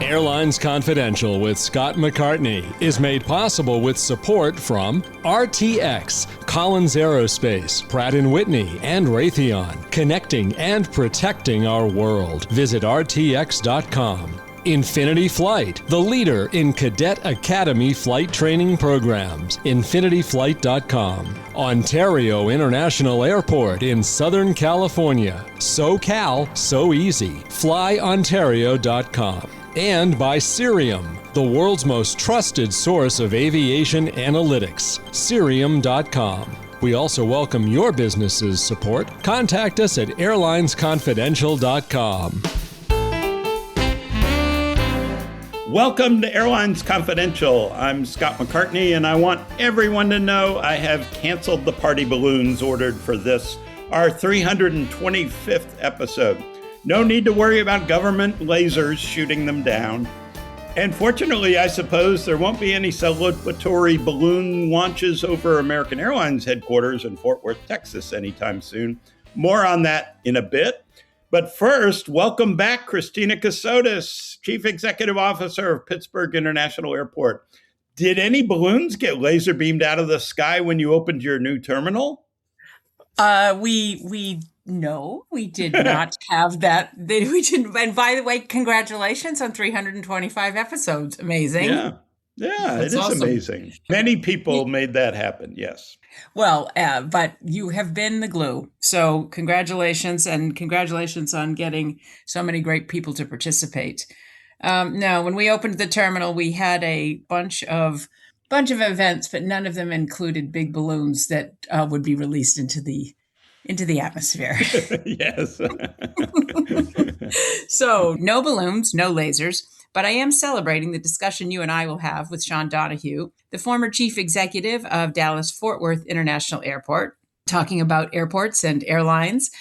Airlines Confidential with Scott McCartney is made possible with support from RTX, Collins Aerospace, Pratt & Whitney, and Raytheon, connecting and protecting our world. Visit RTX.com. Infinity Flight, the leader in Cadet Academy flight training programs. InfinityFlight.com. Ontario International Airport in Southern California. SoCal, so easy. FlyOntario.com. And by Cirium, the world's most trusted source of aviation analytics. Cirium.com. We also welcome your business's support. Contact us at airlinesconfidential.com. Welcome to Airlines Confidential. I'm Scott McCartney, and I want everyone to know I have canceled the party balloons ordered for this, our 325th episode. No need to worry about government lasers shooting them down. And fortunately, I suppose there won't be any celebratory balloon launches over American Airlines headquarters in Fort Worth, Texas anytime soon. More on that in a bit. But first, welcome back, Christina Cassotis, Chief Executive Officer of Pittsburgh International Airport. Did any balloons get laser beamed out of the sky when you opened your new terminal? No, we did not have that. We didn't. And by the way, congratulations on 325 episodes. Amazing. Yeah, it is awesome. Amazing. Many people made that happen. Yes. Well, but you have been the glue. So congratulations, and congratulations on getting so many great people to participate. Now, when we opened the terminal, we had a bunch of events, but none of them included big balloons that would be released into the atmosphere. Yes. So no balloons, no lasers, but I am celebrating the discussion you and I will have with Sean Donohue, the former chief executive of Dallas-Fort Worth International Airport, talking about airports and airlines,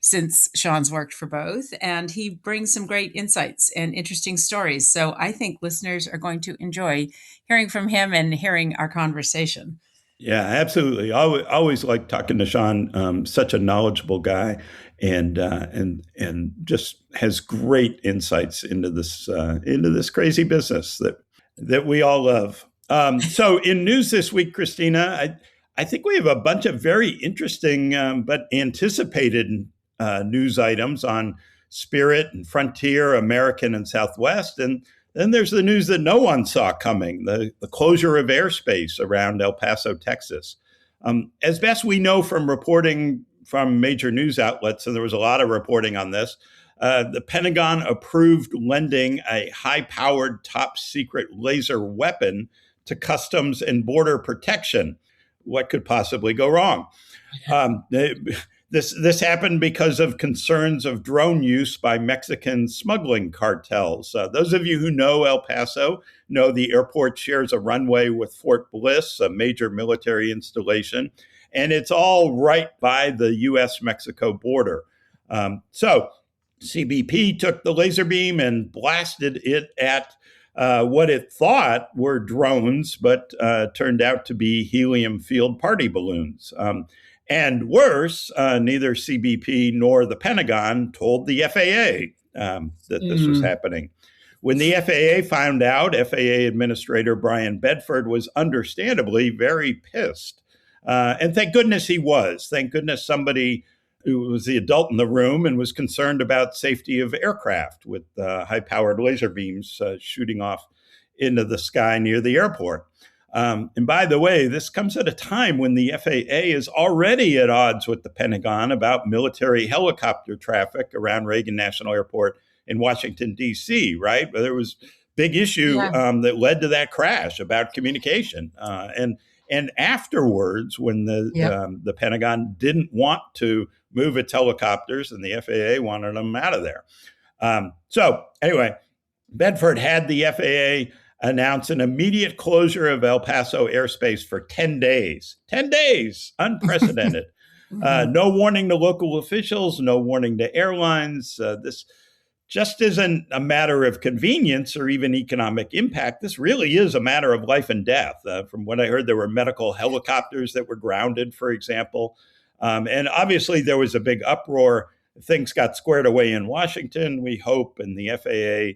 since Sean's worked for both, and he brings some great insights and interesting stories. So I think listeners are going to enjoy hearing from him and hearing our conversation. Yeah, absolutely. I always like talking to Sean. Such a knowledgeable guy, and just has great insights into this crazy business that we all love. So, in news this week, Christina, I think we have a bunch of very interesting but anticipated news items on Spirit and Frontier, American and Southwest, and then there's the news that no one saw coming, the closure of airspace around El Paso, Texas. As best we know from reporting from major news outlets, and there was a lot of reporting on this, the Pentagon approved lending a high-powered top-secret laser weapon to Customs and Border Protection. What could possibly go wrong? This happened because of concerns of drone use by Mexican smuggling cartels. Those of you who know El Paso know the airport shares a runway with Fort Bliss, a major military installation, and it's all right by the U.S.-Mexico border. So CBP took the laser beam and blasted it at what it thought were drones, but turned out to be helium-filled party balloons. And worse, neither CBP nor the Pentagon told the FAA that this was happening. When the FAA found out, FAA Administrator Brian Bedford was understandably very pissed. And thank goodness he was. Thank goodness somebody who was the adult in the room and was concerned about safety of aircraft with high-powered laser beams shooting off into the sky near the airport. And by the way, this comes at a time when the FAA is already at odds with the Pentagon about military helicopter traffic around Reagan National Airport in Washington, D.C., right? But there was a big issue that led to that crash about communication. And afterwards, when the Pentagon didn't want to move its helicopters and the FAA wanted them out of there. So anyway, Bedford had the FAA announce an immediate closure of El Paso airspace for 10 days. 10 days, unprecedented. No warning to local officials, no warning to airlines. This just isn't a matter of convenience or even economic impact. This really is a matter of life and death. From what I heard, there were medical helicopters that were grounded, for example. And obviously there was a big uproar. Things got squared away in Washington, we hope, and the FAA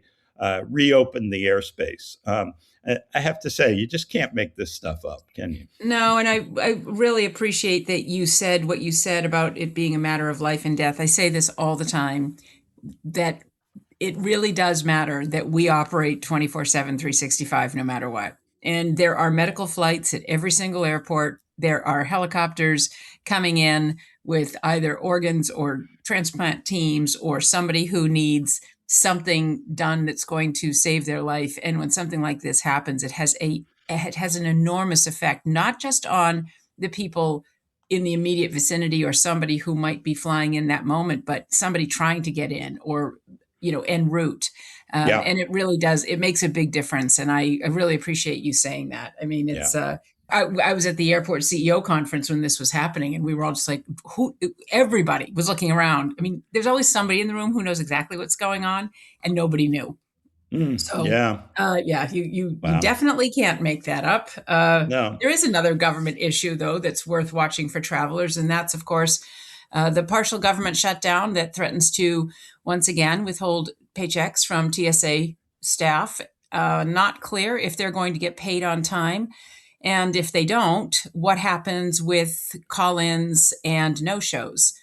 reopen the airspace. I have to say, you just can't make this stuff up, can you? No, and I really appreciate that you said what you said about it being a matter of life and death. I say this all the time, that it really does matter that we operate 24/7, 365, no matter what. And there are medical flights at every single airport. There are helicopters coming in with either organs or transplant teams or somebody who needs something done that's going to save their life. And when something like this happens, it has an enormous effect, not just on the people in the immediate vicinity or somebody who might be flying in that moment, but somebody trying to get in or en route. And it really does. It makes a big difference. And I really appreciate you saying that. I mean, it's, I was at the airport CEO conference when this was happening, and we were all just like, everybody was looking around. I mean, there's always somebody in the room who knows exactly what's going on, and nobody knew. You definitely can't make that up. No. There is another government issue, though, that's worth watching for travelers, and that's, of course, the partial government shutdown that threatens to, once again, withhold paychecks from TSA staff. Not clear if they're going to get paid on time. And if they don't, what happens with call-ins and no-shows?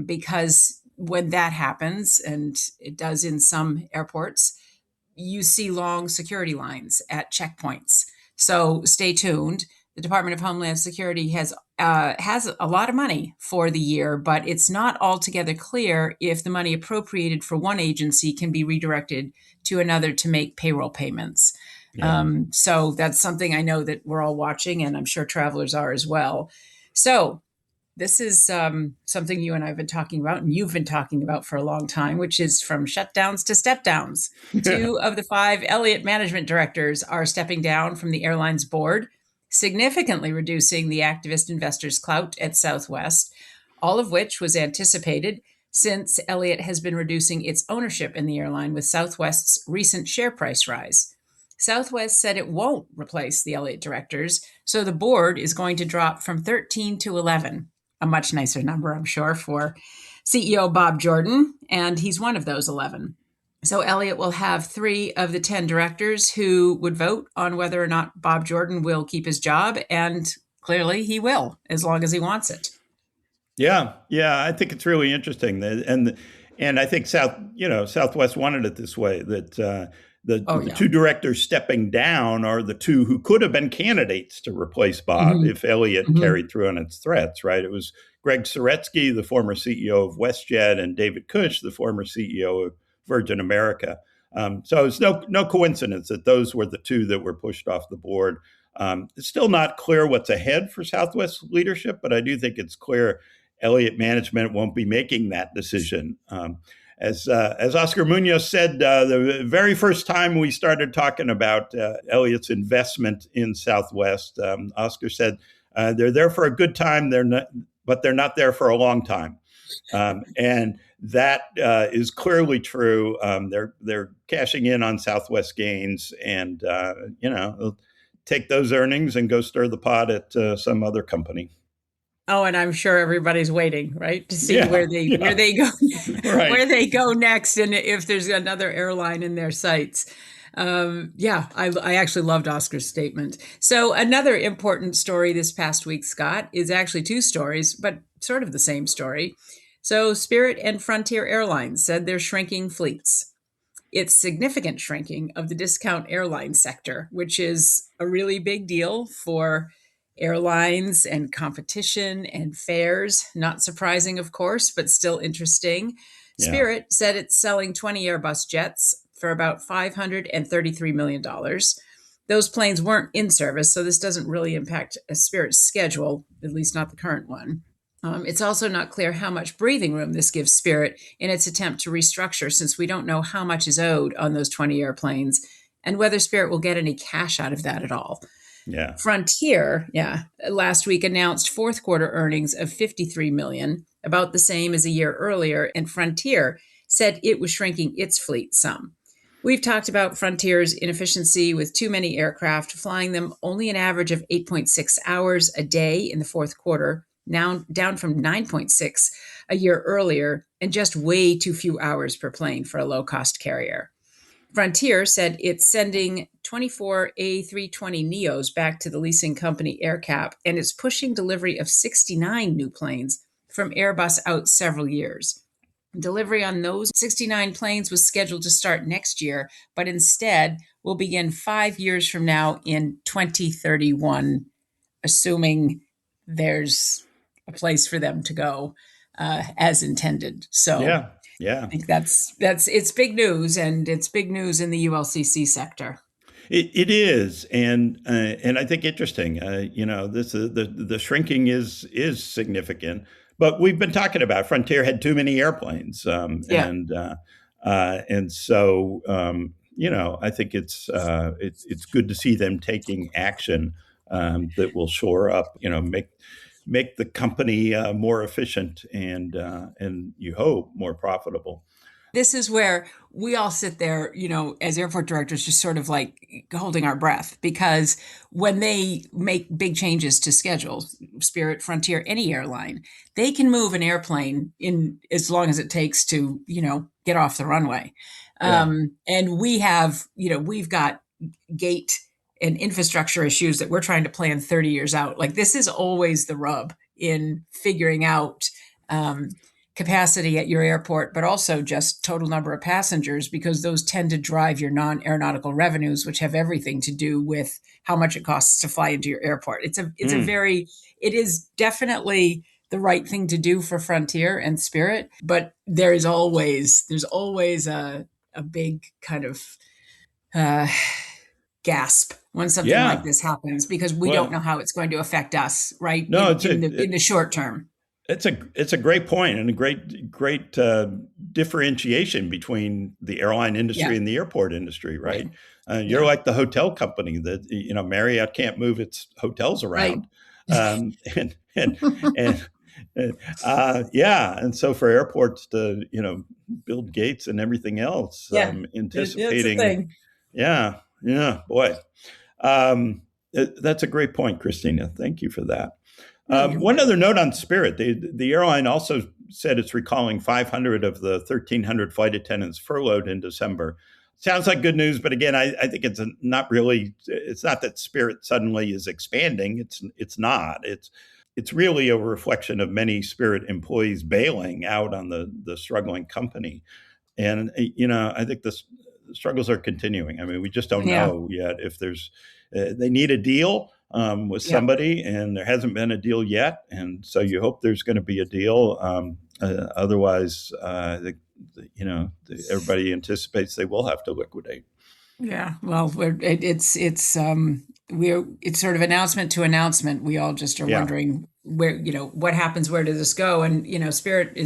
Because when that happens, and it does in some airports, you see long security lines at checkpoints. So stay tuned. The Department of Homeland Security has a lot of money for the year, but it's not altogether clear if the money appropriated for one agency can be redirected to another to make payroll payments. So that's something I know that we're all watching, and I'm sure travelers are as well. So this is something you and I have been talking about, and you've been talking about for a long time, which is from shutdowns to step-downs. 2 of the 5 Elliott management directors are stepping down from the airline's board, significantly reducing the activist investors' clout at Southwest, all of which was anticipated since Elliott has been reducing its ownership in the airline with Southwest's recent share price rise. Southwest said it won't replace the Elliott directors, so the board is going to drop from 13 to 11, a much nicer number, I'm sure, for CEO Bob Jordan, and he's one of those 11. So Elliott will have 3 of the 10 directors who would vote on whether or not Bob Jordan will keep his job, and clearly he will, as long as he wants it. Yeah, I think it's really interesting, and I think Southwest wanted it this way, that the 2 directors stepping down are the 2 who could have been candidates to replace Bob if Elliott carried through on its threats, right? It was Greg Saretsky, the former CEO of WestJet, and David Cush, the former CEO of Virgin America. So it's no coincidence that those were the 2 that were pushed off the board. It's still not clear what's ahead for Southwest leadership, but I do think it's clear Elliott management won't be making that decision. As Oscar Munoz said, the very first time we started talking about Elliott's investment in Southwest, Oscar said, they're there for a good time, but they're not there for a long time. And that is clearly true. They're cashing in on Southwest gains, and they'll take those earnings and go stir the pot at some other company. Oh, and I'm sure everybody's waiting, right, to see where they go, right. where they go next, and if there's another airline in their sights. I actually loved Oscar's statement. So another important story this past week, Scott, is actually 2 stories, but sort of the same story. So Spirit and Frontier Airlines said they're shrinking fleets. It's significant shrinking of the discount airline sector, which is a really big deal for airlines and competition and fares. Not surprising, of course, but still interesting. Yeah. Spirit said it's selling 20 Airbus jets for about $533 million. Those planes weren't in service, so this doesn't really impact Spirit's schedule, at least not the current one. It's also not clear how much breathing room this gives Spirit in its attempt to restructure, since we don't know how much is owed on those 20 airplanes and whether Spirit will get any cash out of that at all. Yeah. Frontier, last week announced fourth quarter earnings of $53 million, about the same as a year earlier, and Frontier said it was shrinking its fleet some. We've talked about Frontier's inefficiency with too many aircraft, flying them only an average of 8.6 hours a day in the fourth quarter, now down from 9.6 a year earlier, and just way too few hours per plane for a low-cost carrier. Frontier said it's sending 24 A320neos back to the leasing company AerCap, and it's pushing delivery of 69 new planes from Airbus out several years. Delivery on those 69 planes was scheduled to start next year, but instead will begin 5 years from now in 2031, assuming there's a place for them to go as intended. So yeah. I think that's it's big news, and it's big news in the ULCC sector. It is, and I think interesting. This the shrinking is significant, but we've been talking about Frontier had too many airplanes, and so I think it's good to see them taking action that will shore up, make the company more efficient and you hope more profitable. This is where we all sit there, as airport directors, just sort of like holding our breath, because when they make big changes to schedules, Spirit, Frontier, any airline, they can move an airplane in as long as it takes to, get off the runway. Yeah. And we've got gate and infrastructure issues that we're trying to plan 30 years out. Like, this is always the rub in figuring out capacity at your airport, but also just total number of passengers, because those tend to drive your non-aeronautical revenues, which have everything to do with how much it costs to fly into your airport. It is definitely the right thing to do for Frontier and Spirit, but there's always a big kind of gasp when something like this happens, because we don't know how it's going to affect us, right? No, in the short term. It's a great point, and a great differentiation between the airline industry and the airport industry, right? You're like the hotel company that Marriott can't move its hotels around, and so for airports to build gates and everything else, anticipating, boy, that's a great point, Christina. Thank you for that. One other note on Spirit, the airline also said it's recalling 500 of the 1,300 flight attendants furloughed in December. Sounds like good news, but again, I think it's not that Spirit suddenly is expanding. It's not. It's really a reflection of many Spirit employees bailing out on the struggling company. And, I think the struggles are continuing. I mean, we just don't know yet if they need a deal with somebody, and there hasn't been a deal yet. And so you hope there's going to be a deal. Otherwise, everybody anticipates they will have to liquidate. Yeah, well, it's sort of announcement to announcement. We all just are wondering where, what happens, where does this go? And, Spirit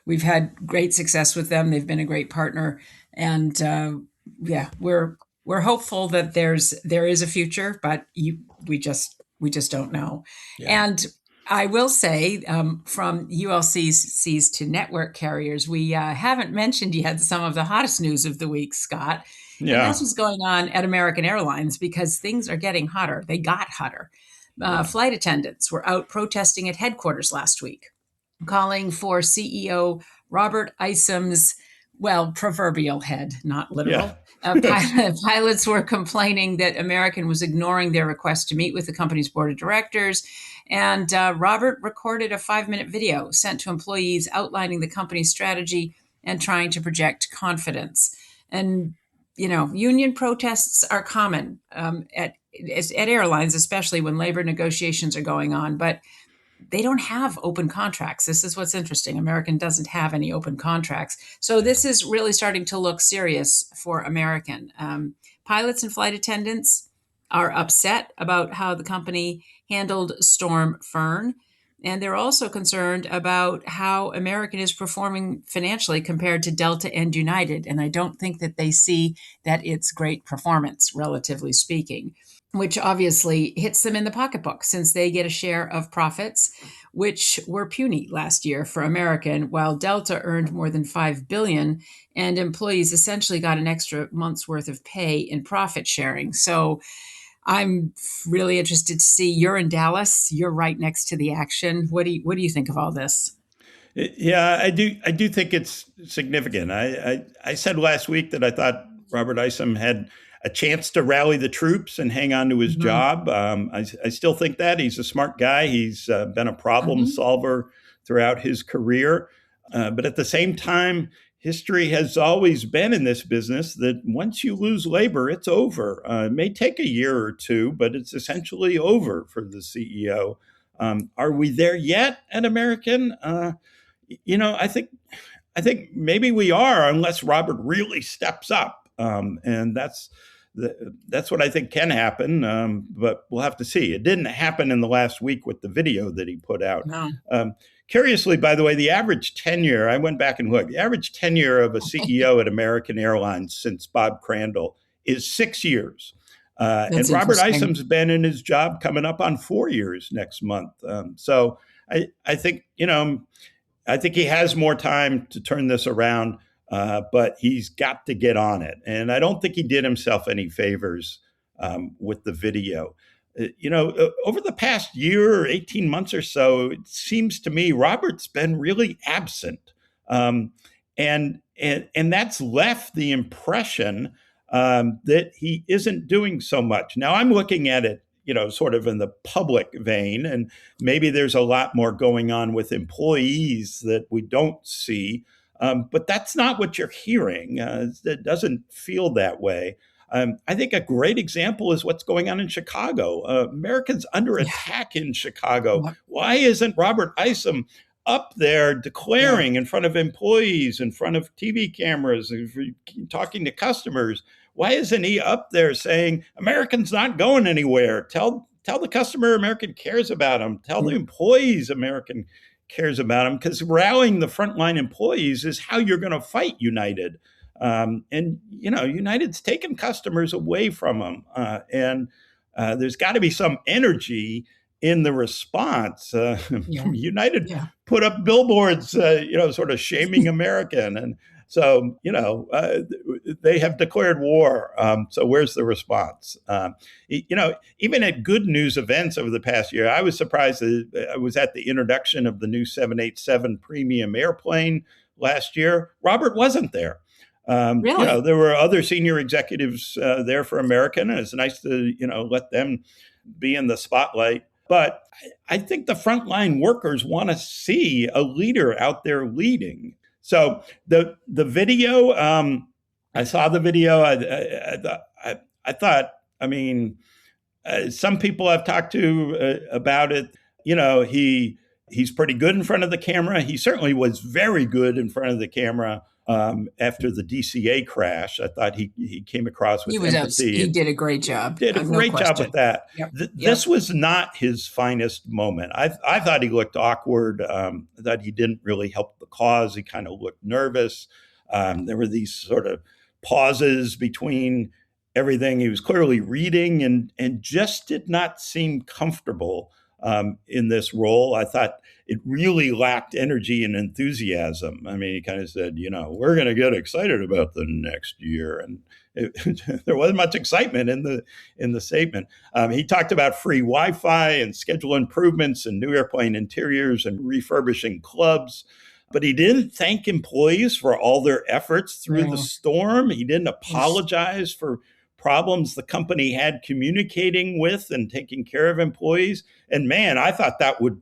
we've had great success with them. They've been a great partner. And we're hopeful that there is a future, but we just don't know. Yeah. And I will say, from ULCCs to network carriers, we haven't mentioned yet some of the hottest news of the week, Scott. Yeah. And that's what's going on at American Airlines, because things are getting hotter. They got hotter. Flight attendants were out protesting at headquarters last week, calling for CEO Robert Isom's, proverbial head, not literal. Yeah. Pilots were complaining that American was ignoring their request to meet with the company's board of directors. And Robert recorded a 5-minute video sent to employees outlining the company's strategy and trying to project confidence. And, union protests are common at airlines, especially when labor negotiations are going on. But they don't have open contracts. This is what's interesting. American doesn't have any open contracts. So this is really starting to look serious for American. Pilots and flight attendants are upset about how the company handled Storm Fern. And they're also concerned about how American is performing financially compared to Delta and United. And I don't think that they see that it's great performance, relatively speaking, which obviously hits them in the pocketbook, since they get a share of profits, which were puny last year for American, while Delta earned more than $5 billion, and employees essentially got an extra month's worth of pay in profit sharing. So I'm really interested to see. You're in Dallas. You're right next to the action. What do you think of all this? Yeah, I do think it's significant. I said last week that I thought Robert Isom had a chance to rally the troops and hang on to his job. I still think that he's a smart guy. He's been a problem solver throughout his career. But at the same time, history has always been in this business that once you lose labor, it's over. It may take a year or two, but it's essentially over for the CEO. Are we there yet at American? I think maybe we are, unless Robert really steps up, and that's what I think can happen. But we'll have to see. It didn't happen in the last week with the video that he put out. No. Curiously, by the way, the average tenure, I went back and looked, the average tenure of a CEO at American Airlines since Bob Crandall is 6 years. And Robert Isom's been in his job coming up on 4 years next month. So I think, I think he has more time to turn this around, but he's got to get on it. And I don't think he did himself any favors with the video. Over the past year or 18 months or so, it seems to me Robert's been really absent. And that's left the impression that he isn't doing so much. Now, I'm looking at it, sort of in the public vein, and maybe there's a lot more going on with employees that we don't see. But that's not what you're hearing. It doesn't feel that way. I think a great example is what's going on in Chicago. Americans under attack in Chicago. Why isn't Robert Isom up there declaring in front of employees, in front of TV cameras, talking to customers? Why isn't he up there saying, American's not going anywhere? Tell the customer American cares about him. Tell the employees American cares about him, because rallying the frontline employees is how you're going to fight United. United's taken customers away from them. And there's got to be some energy in the response. United put up billboards, sort of shaming American. And so, they have declared war. So where's the response? Even at good news events over the past year, I was surprised that I was at the introduction of the new 787 premium airplane last year. Robert wasn't there. Really? There were other senior executives there for American, and it's nice to, let them be in the spotlight. But I think the frontline workers want to see a leader out there leading. So the video, I saw the video. I thought, some people I've talked to about it, he's pretty good in front of the camera. He certainly was very good in front of the camera. After the DCA crash, I thought he came across with empathy. He did a great job. Did a great job with that. This was not his finest moment. I thought he looked awkward, that he didn't really help the cause. He kind of looked nervous. There were these sort of pauses between everything. He was clearly reading and just did not seem comfortable in this role. I thought it really lacked energy and enthusiasm. He kind of said, we're going to get excited about the next year. And there wasn't much excitement in the statement. He talked about free Wi-Fi and schedule improvements and new airplane interiors and refurbishing clubs. But he didn't thank employees for all their efforts through the storm. He didn't apologize for problems the company had communicating with and taking care of employees. And man, I thought that would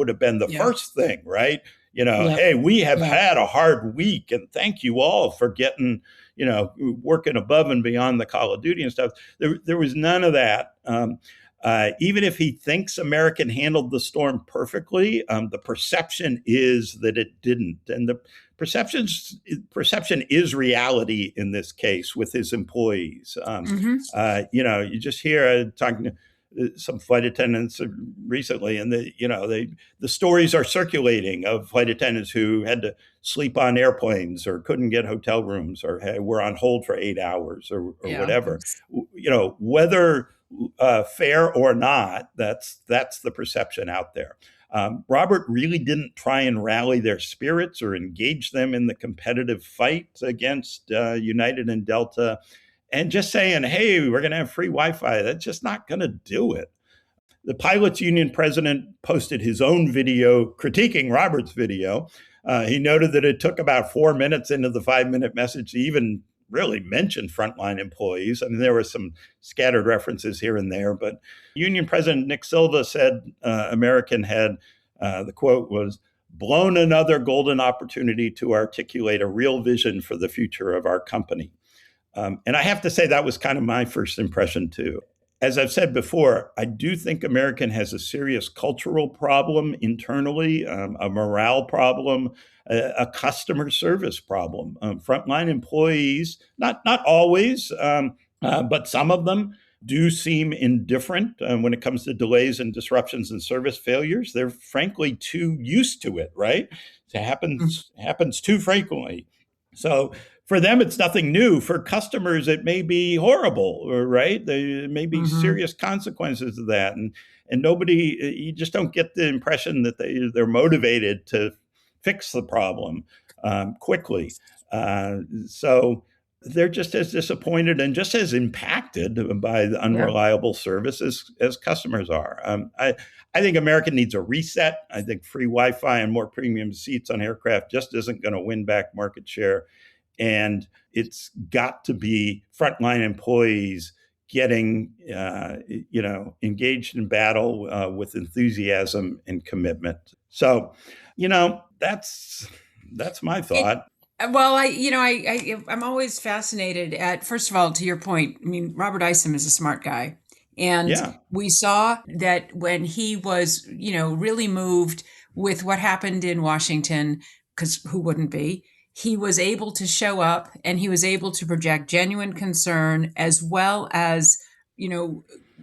have been the first thing, right? Hey, we have had a hard week, and thank you all for getting, working above and beyond the call of duty and stuff. There was none of that. Even if he thinks American handled the storm perfectly, the perception is that it didn't. And the perception is reality in this case with his employees. You just hear talking to some flight attendants recently, and the stories are circulating of flight attendants who had to sleep on airplanes or couldn't get hotel rooms or were on hold for 8 hours or whatever. Whether fair or not, that's the perception out there. Robert really didn't try and rally their spirits or engage them in the competitive fight against United and Delta. And just saying, hey, we're going to have free Wi-Fi, that's just not going to do it. The pilots union president posted his own video critiquing Robert's video. He noted that it took about 4 minutes into the 5-minute message to even really mention frontline employees. I mean, there were some scattered references here and there, but Union President Nick Silva said American had, the quote was, blown another golden opportunity to articulate a real vision for the future of our company. And I have to say that was kind of my first impression too. As I've said before, I do think American has a serious cultural problem internally, a morale problem, a customer service problem. Frontline employees, not always, but some of them do seem indifferent when it comes to delays and disruptions and service failures. They're frankly too used to it, right? It happens too frequently. So for them, it's nothing new. For customers, it may be horrible, right? There may be serious consequences of that. And nobody, you just don't get the impression that they're motivated to fix the problem quickly. So they're just as disappointed and just as impacted by the unreliable service as customers are. I think American needs a reset. I think free Wi-Fi and more premium seats on aircraft just isn't going to win back market share. And it's got to be frontline employees getting, engaged in battle with enthusiasm and commitment. So, that's my thought. I'm always fascinated at, first of all, to your point, I mean, Robert Isom is a smart guy. And we saw that when he was, really moved with what happened in Washington, because who wouldn't be, he was able to show up and he was able to project genuine concern as well as,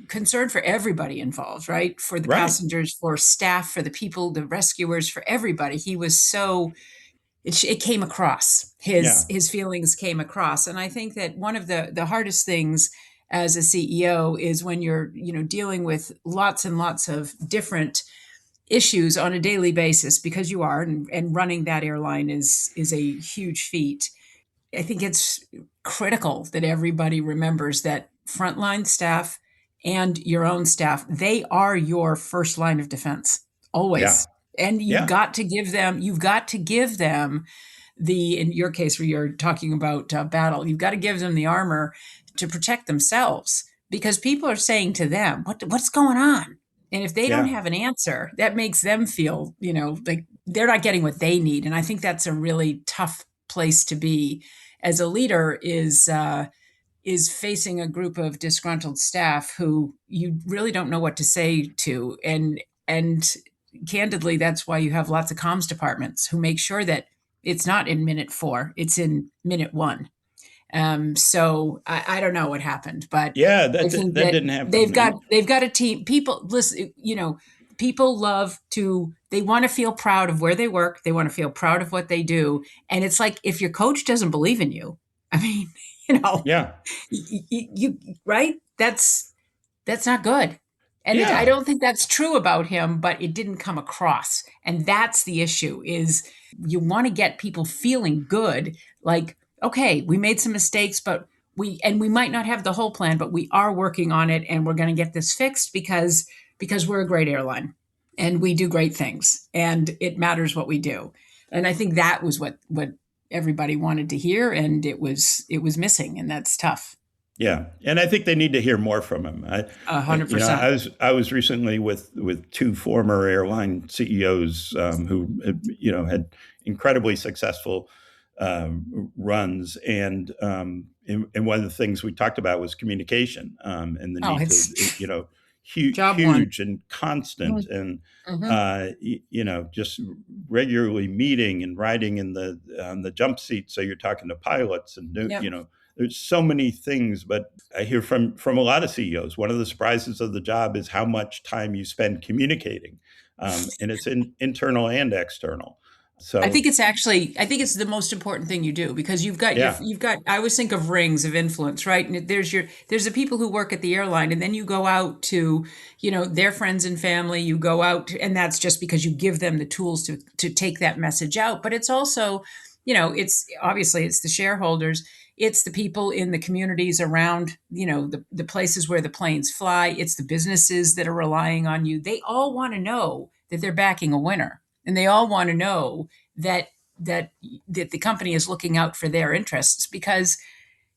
concern for everybody involved, right? For the passengers, for staff, for the people, the rescuers, for everybody. He was so, it came across, his feelings came across. And I think that one of the hardest things as a CEO is when you're, dealing with lots and lots of different issues on a daily basis, because you are, and running that airline is a huge feat. I think it's critical that everybody remembers that frontline staff and your own staff, they are your first line of defense, always. And you've got to give them in your case where you're talking about battle, you've got to give them the armor to protect themselves, because people are saying to them, what's going on? And if they don't have an answer, that makes them feel, like they're not getting what they need. And I think that's a really tough place to be as a leader, is facing a group of disgruntled staff who you really don't know what to say to. And candidly, that's why you have lots of comms departments who make sure that it's not in minute 4, it's in minute 1. So I don't know what happened, but that didn't happen. They've got a team. People listen, people they want to feel proud of where they work. They want to feel proud of what they do. And it's like, if your coach doesn't believe in you, I mean, you right? That's not good. And I don't think that's true about him, but it didn't come across. And that's the issue, is you want to get people feeling good. Like, okay, we made some mistakes, but we might not have the whole plan, but we are working on it, and we're going to get this fixed because we're a great airline and we do great things and it matters what we do. And I think that was what everybody wanted to hear, and it was missing, and that's tough. Yeah, and I think they need to hear more from him. 100%. I was recently with 2 former airline CEOs who had incredibly successul runs, and one of the things we talked about was communication and the need to huge and constant, and just regularly meeting and riding in the jump seat. So you're talking to pilots, and there's so many things. But I hear from a lot of CEOs, one of the surprises of the job is how much time you spend communicating, and it's internal and external. So I think it's the most important thing you do, because you've got I always think of rings of influence, right? And there's the people who work at the airline, and then you go out to, their friends and family, you go out, and that's just because you give them the tools to take that message out. But it's also, it's obviously it's the shareholders, it's the people in the communities around, the places where the planes fly, it's the businesses that are relying on you. They all want to know that they're backing a winner. And they all want to know that the company is looking out for their interests, because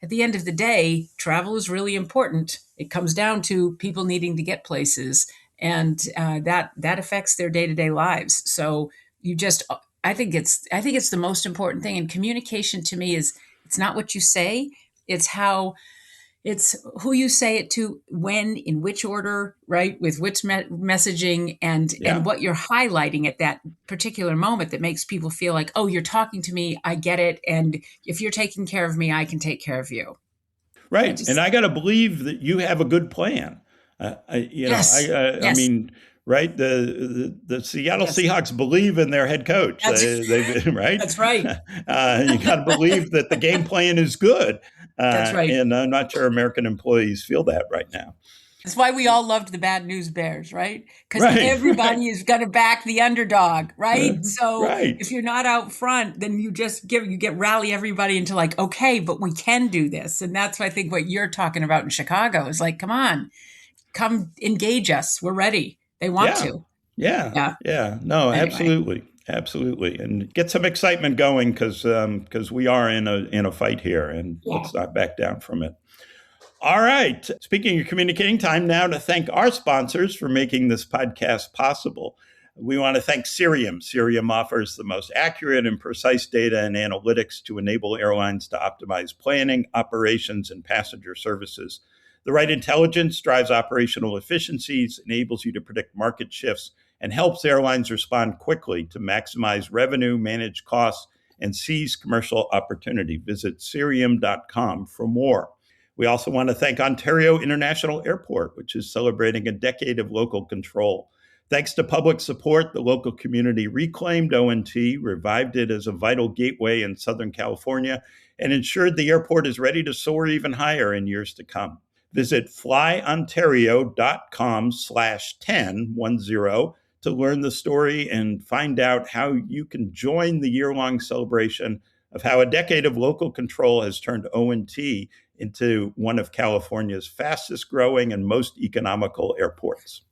at the end of the day, travel is really important. It comes down to people needing to get places, and that affects their day-to-day lives. So you just, I think it's the most important thing. And communication to me is, it's not what you say, it's how it's who you say it to, when, in which order, right? With which messaging, and Yeah. what you're highlighting at that particular moment that makes people feel like, oh, you're talking to me, I get it, and if you're taking care of me, I can take care of you. I Right. And just I got to believe that you have a good plan. Yes, I yes, mean, right. The Seattle yes. Seahawks believe in their head coach. That's Right. that's right. You got to believe that the game plan is good. That's right. And I'm not sure American employees feel that right now. That's why we all loved the Bad News Bears, right? Because Right. everybody is going to back the underdog, right? So Right. if you're not out front, then you just rally everybody into like, okay, but we can do this. And that's, I think, what you're talking about in Chicago is like, come engage us. We're ready. They want Yeah. to. Yeah. Yeah. Yeah. No, Anyway. absolutely. Absolutely. And get some excitement going because we are in a fight here, and Yeah. let's not back down from it. All right. Speaking of communicating, time now to thank our sponsors for making this podcast possible. We want to thank Cirium. Cirium offers the most accurate and precise data and analytics to enable airlines to optimize planning, operations, and passenger services. The right intelligence drives operational efficiencies, enables you to predict market shifts, and helps airlines respond quickly to maximize revenue, manage costs, and seize commercial opportunity. Visit Cirium.com for more. We also want to thank Ontario International Airport, which is celebrating a decade of local control. Thanks to public support, the local community reclaimed ONT, revived it as a vital gateway in Southern California, and ensured the airport is ready to soar even higher in years to come. Visit flyontario.com/10 to learn the story and find out how you can join the year-long celebration of how a decade of local control has turned ONT into one of California's fastest growing and most economical airports.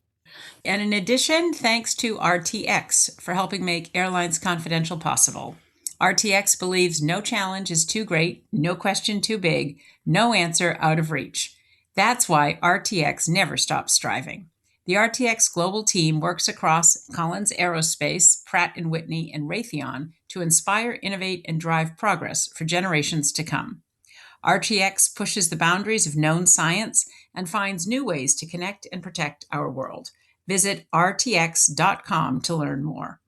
And in addition, thanks to RTX for helping make Airlines Confidential possible. RTX believes no challenge is too great, no question too big, no answer out of reach. That's why RTX never stops striving. The RTX global team works across Collins Aerospace, Pratt & Whitney, and Raytheon to inspire, innovate, and drive progress for generations to come. RTX pushes the boundaries of known science and finds new ways to connect and protect our world. Visit rtx.com to learn more.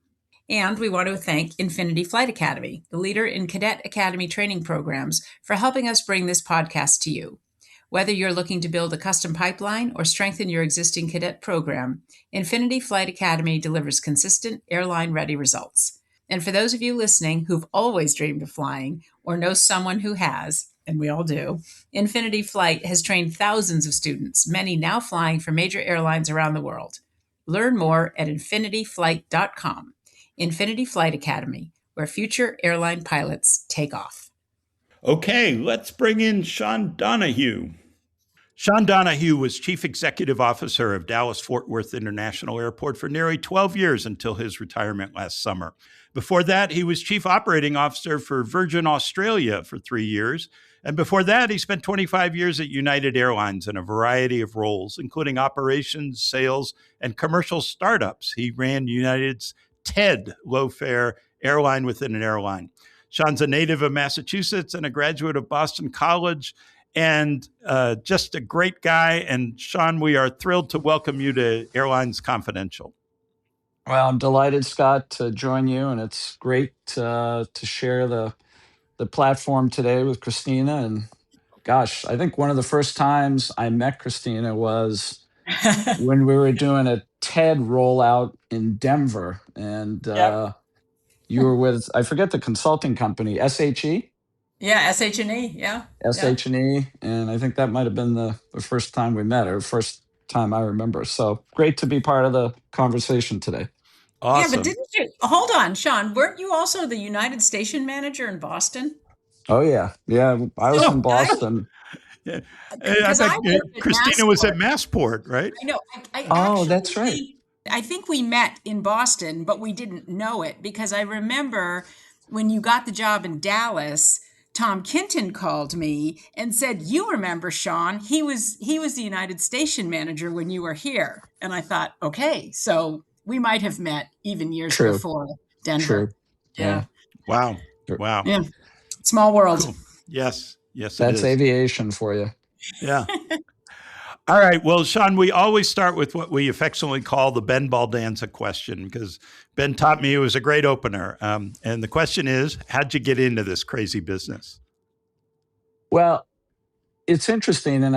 And we want to thank Infinity Flight Academy, the leader in Cadet Academy training programs, for helping us bring this podcast to you. Whether you're looking to build a custom pipeline or strengthen your existing cadet program, Infinity Flight Academy delivers consistent airline-ready results. And for those of you listening who've always dreamed of flying or know someone who has, and we all do, Infinity Flight has trained thousands of students, many now flying for major airlines around the world. Learn more at infinityflight.com. Infinity Flight Academy, where future airline pilots take off. Okay, let's bring in Sean Donohue. Sean Donohue was Chief Executive Officer of Dallas-Fort Worth International Airport for nearly 12 years until his retirement last summer. Before that, he was Chief Operating Officer for Virgin Australia for 3 years. And before that, he spent 25 years at United Airlines in a variety of roles, including operations, sales, and commercial startups. He ran United's TED, low-fare airline within an airline. Sean's a native of Massachusetts and a graduate of Boston College, and just a great guy. And Sean, we are thrilled to welcome you to Airlines Confidential. Well, I'm delighted, Scott, to join you, and it's great to share the platform today with Christina. And gosh, I think one of the first times I met Christina was when we were doing a TED rollout in Denver, and Yep. you were with, I forget the consulting company, SHE? Yeah, SH&E, yeah. SH&E, and I think that might have been the first time we met, or first time I remember. So great to be part of the conversation today. Awesome. Yeah, but didn't you, hold on, Sean, weren't you also the United Station manager in Boston? Oh, yeah. I was in Boston. Yeah. I Because I think worked at Christina was at Massport. Massport, right? I know. Oh, that's right. I think we met in Boston, but we didn't know it because I remember when you got the job in Dallas, Tom Kinton called me and said, "You remember Sean? He was the United Station manager when you were here." And I thought, okay, so we might have met even years True. before Denver. True. Yeah. Wow. Wow. Yeah. Small world. Cool. Yes. Yes, That's it is. aviation for you. Yeah. All right. Well, Sean, we always start with what we affectionately call the Ben Baldanza question, because Ben taught me it was a great opener. And the question is, how'd you get into this crazy business? Well, it's interesting, and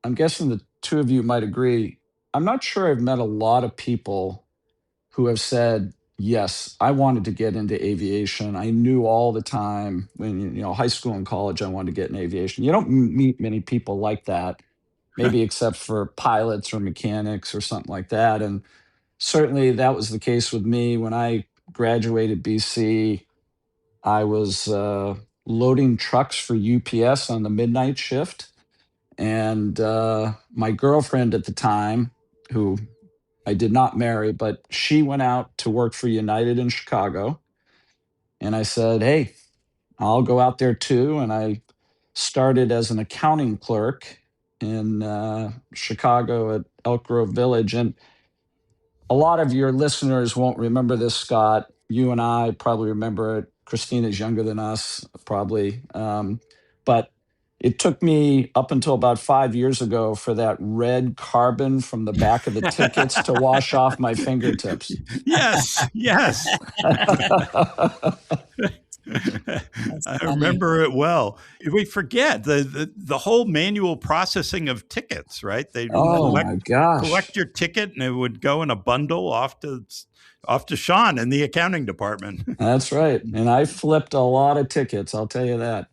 I'm guessing the two of you might agree. I'm not sure I've met a lot of people who have said, yes, I wanted to get into aviation. I knew all the time when, high school and college, I wanted to get in aviation. You don't meet many people like that, maybe except for pilots or mechanics or something like that. And certainly that was the case with me. When I graduated BC, I was loading trucks for UPS on the midnight shift. And my girlfriend at the time, who I did not marry, but she went out to work for United in Chicago. And I said, hey, I'll go out there too. And I started as an accounting clerk in Chicago at Elk Grove Village. And a lot of your listeners won't remember this, Scott. You and I probably remember it. Christina's younger than us, probably. But it took me up until about 5 years ago for that red carbon from the back of the tickets to wash off my fingertips. Yes. Yes. I remember it well. We forget the whole manual processing of tickets, right? They my gosh. collect your ticket, and it would go in a bundle off to Sean in the accounting department. That's right. And I flipped a lot of tickets, I'll tell you that.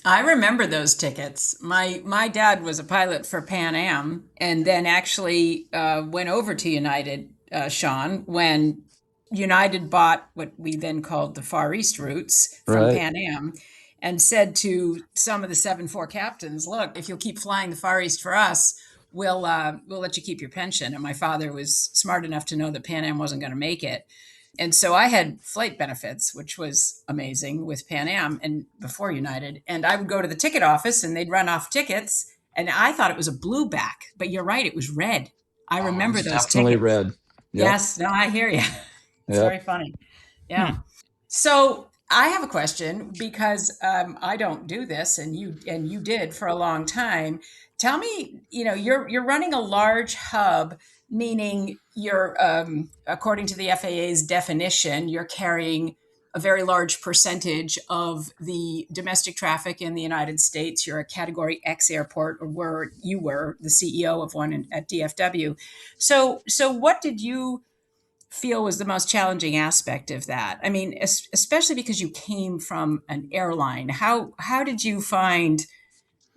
I remember those tickets. My dad was a pilot for Pan Am, and then actually went over to United, Sean, when United bought what we then called the Far East routes from Right. Pan Am, and said to some of the 7-4 captains, "Look, if you'll keep flying the Far East for us, we'll let you keep your pension." And my father was smart enough to know that Pan Am wasn't going to make it. And so I had flight benefits, which was amazing with Pan Am and before United. And I would go to the ticket office and they'd run off tickets. And I thought it was a blue back, but you're right, it was red. I remember It's those definitely tickets. red. Yep. Yes, no, I hear you. It's Yep. very funny. Yeah. So I have a question, because I don't do this, and you did for a long time. Tell me, you're running a large hub, meaning you're, according to the FAA's definition, you're carrying a very large percentage of the domestic traffic in the United States. You're a Category X airport, or you were the CEO of one at DFW. So what did you feel was the most challenging aspect of that? I mean, especially because you came from an airline. How did you find?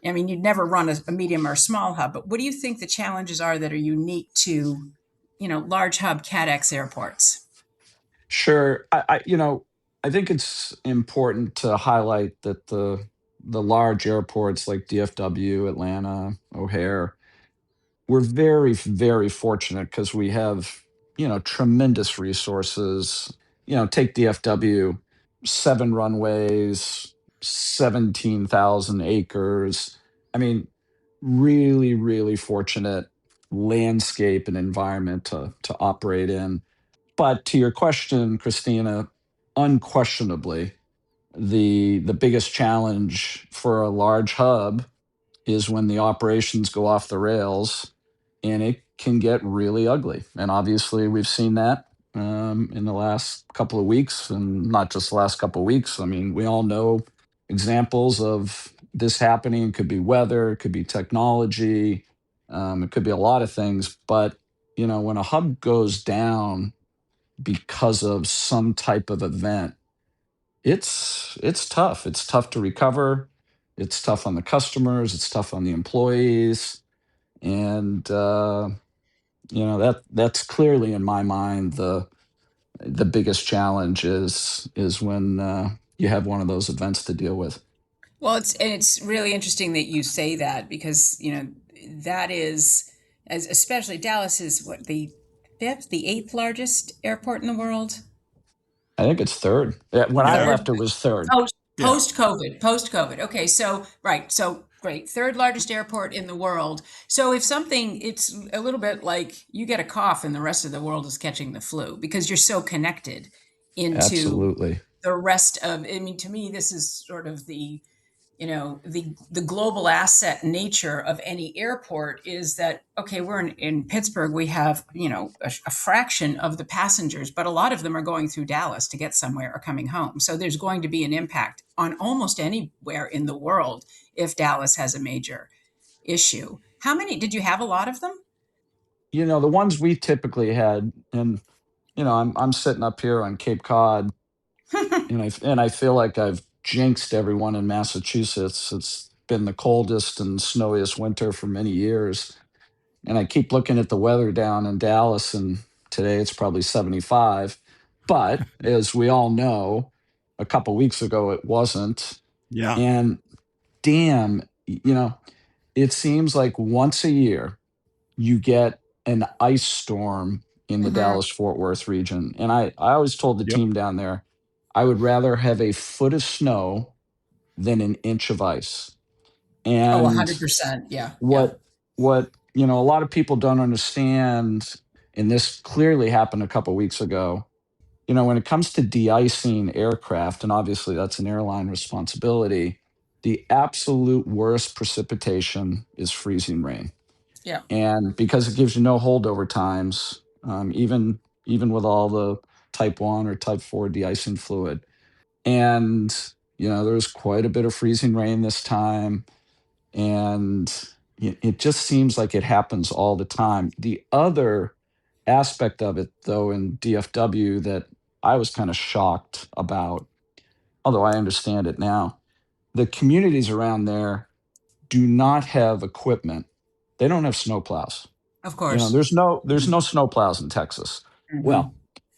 I mean, you'd never run a medium or small hub, but what do you think the challenges are that are unique to, large hub CADX airports? Sure. I think it's important to highlight that the large airports like DFW, Atlanta, O'Hare, we're very, very fortunate because we have, tremendous resources. Take DFW, 7 runways, 17,000 acres. I mean, really, really fortunate landscape and environment to operate in. But to your question, Christina, unquestionably, the biggest challenge for a large hub is when the operations go off the rails, and it can get really ugly. And obviously, we've seen that in the last couple of weeks, and not just the last couple of weeks. I mean, we all know examples of this happening. It could be weather, it could be technology, it could be a lot of things. But when a hub goes down because of some type of event, it's tough. It's tough to recover. It's tough on the customers. It's tough on the employees, and that's clearly in my mind the biggest challenge is when you have one of those events to deal with. Well, it's really interesting that you say that, because that is, as especially Dallas is what the 8th largest airport in the world. I think it's third. Yeah, when I Third. left, it was third. Oh, Post-COVID. Okay, so right, so great. Third largest airport in the world. So if something, it's a little bit like you get a cough and the rest of the world is catching the flu because you're so connected into Absolutely. the rest of. I mean, to me, this is sort of the global asset nature of any airport is that, okay, we're in Pittsburgh, we have a fraction of the passengers, but a lot of them are going through Dallas to get somewhere or coming home, so there's going to be an impact on almost anywhere in the world if Dallas has a major issue. How many did you have? A lot of them? The ones we typically had, and I'm sitting up here on Cape Cod, and I feel like I've jinxed everyone in Massachusetts. It's been the coldest and snowiest winter for many years, and I keep looking at the weather down in Dallas, and today it's probably 75. But as we all know, a couple weeks ago it wasn't. Yeah. And damn, it seems like once a year you get an ice storm in the Dallas Fort Worth region. And I always told the Yep. team down there, I would rather have a foot of snow than an inch of ice. And 100%. Yeah. what a lot of people don't understand, and this clearly happened a couple weeks ago, when it comes to de-icing aircraft, and obviously that's an airline responsibility, the absolute worst precipitation is freezing rain. Yeah. And because it gives you no holdover times, even with all the type 1 or type 4 de-icing fluid. And there was quite a bit of freezing rain this time, and it just seems like it happens all the time. The other aspect of it, though, in DFW that I was kind of shocked about, although I understand it now, the communities around there do not have equipment. They don't have snowplows. Of course. There's no snowplows in Texas. Mhm. Well,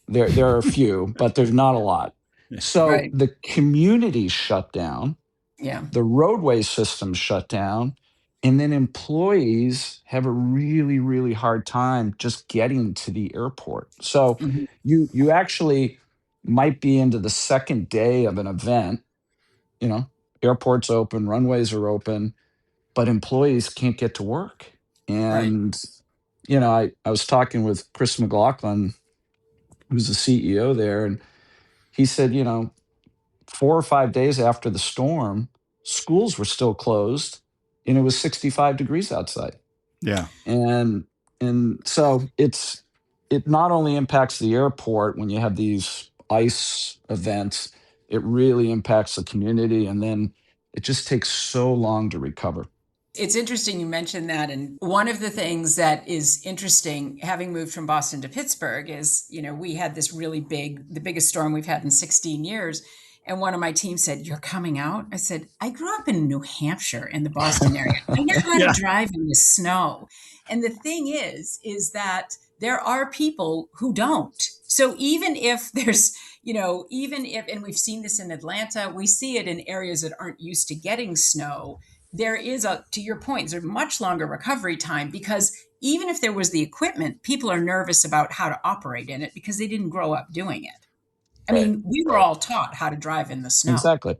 there are a few, but there's not a lot. So Right. the community shut down, Yeah. the roadway system shut down, and then employees have a really, really hard time just getting to the airport. So Mhm. you actually might be into the second day of an event. Airports open, runways are open, but employees can't get to work. Right. And I was talking with Chris McLaughlin, who's the CEO there, and he said, 4 or 5 days after the storm, schools were still closed, and it was 65 degrees outside. Yeah. And so it not only impacts the airport when you have these ice events, it really impacts the community, and then it just takes so long to recover. It's interesting you mentioned that. And one of the things that is interesting, having moved from Boston to Pittsburgh, is, we had this really the biggest storm we've had in 16 years. And one of my team said, "You're coming out?" I said, "I grew up in New Hampshire in the Boston area. I know how Yeah. to drive in the snow." And the thing is that there are people who don't. So even if there's, and we've seen this in Atlanta, we see it in areas that aren't used to getting snow. There is to your point, there's a much longer recovery time because even if there was the equipment, people are nervous about how to operate in it because they didn't grow up doing it. I mean, we were all taught how to drive in the snow. Exactly.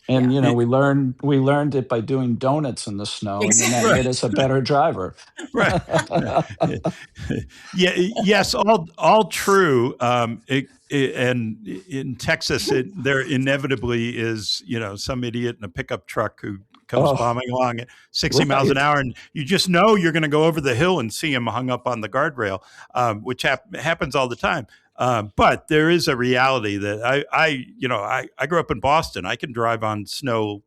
And Yeah. we learned it by doing donuts in the snow, and then that Exactly. made us a better driver. Right. Yeah. Yes. All true. And in Texas, there inevitably is, some idiot in a pickup truck who comes Oh, bombing along at 60 miles an right. hour, and you just know you're going to go over the hill and see him hung up on the guardrail, which happens all the time. But there is a reality that I grew up in Boston. I can drive on snow,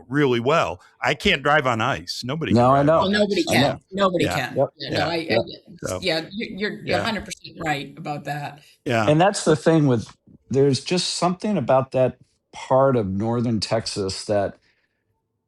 really well. I can't drive on ice. Nobody can No, I drive know. on Well, nobody ice. I know. can. Nobody Yeah. can. Yep. Yeah, no, Yeah. Yep. So, you're yeah. 100% right about that. Yeah. And that's the thing there's just something about that part of northern Texas that,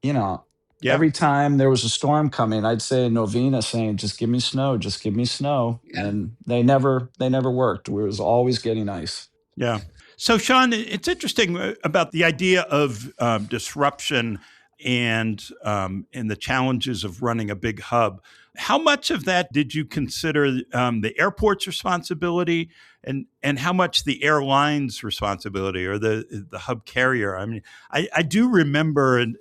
Yeah. every time there was a storm coming, I'd say a novena saying, "Just give me snow, just give me snow." Yeah. And they never worked. We was always getting ice. Yeah. So, Sean, it's interesting about the idea of disruption and the challenges of running a big hub. How much of that did you consider the airport's responsibility, and how much the airline's responsibility or the hub carrier? I mean, I do remember, and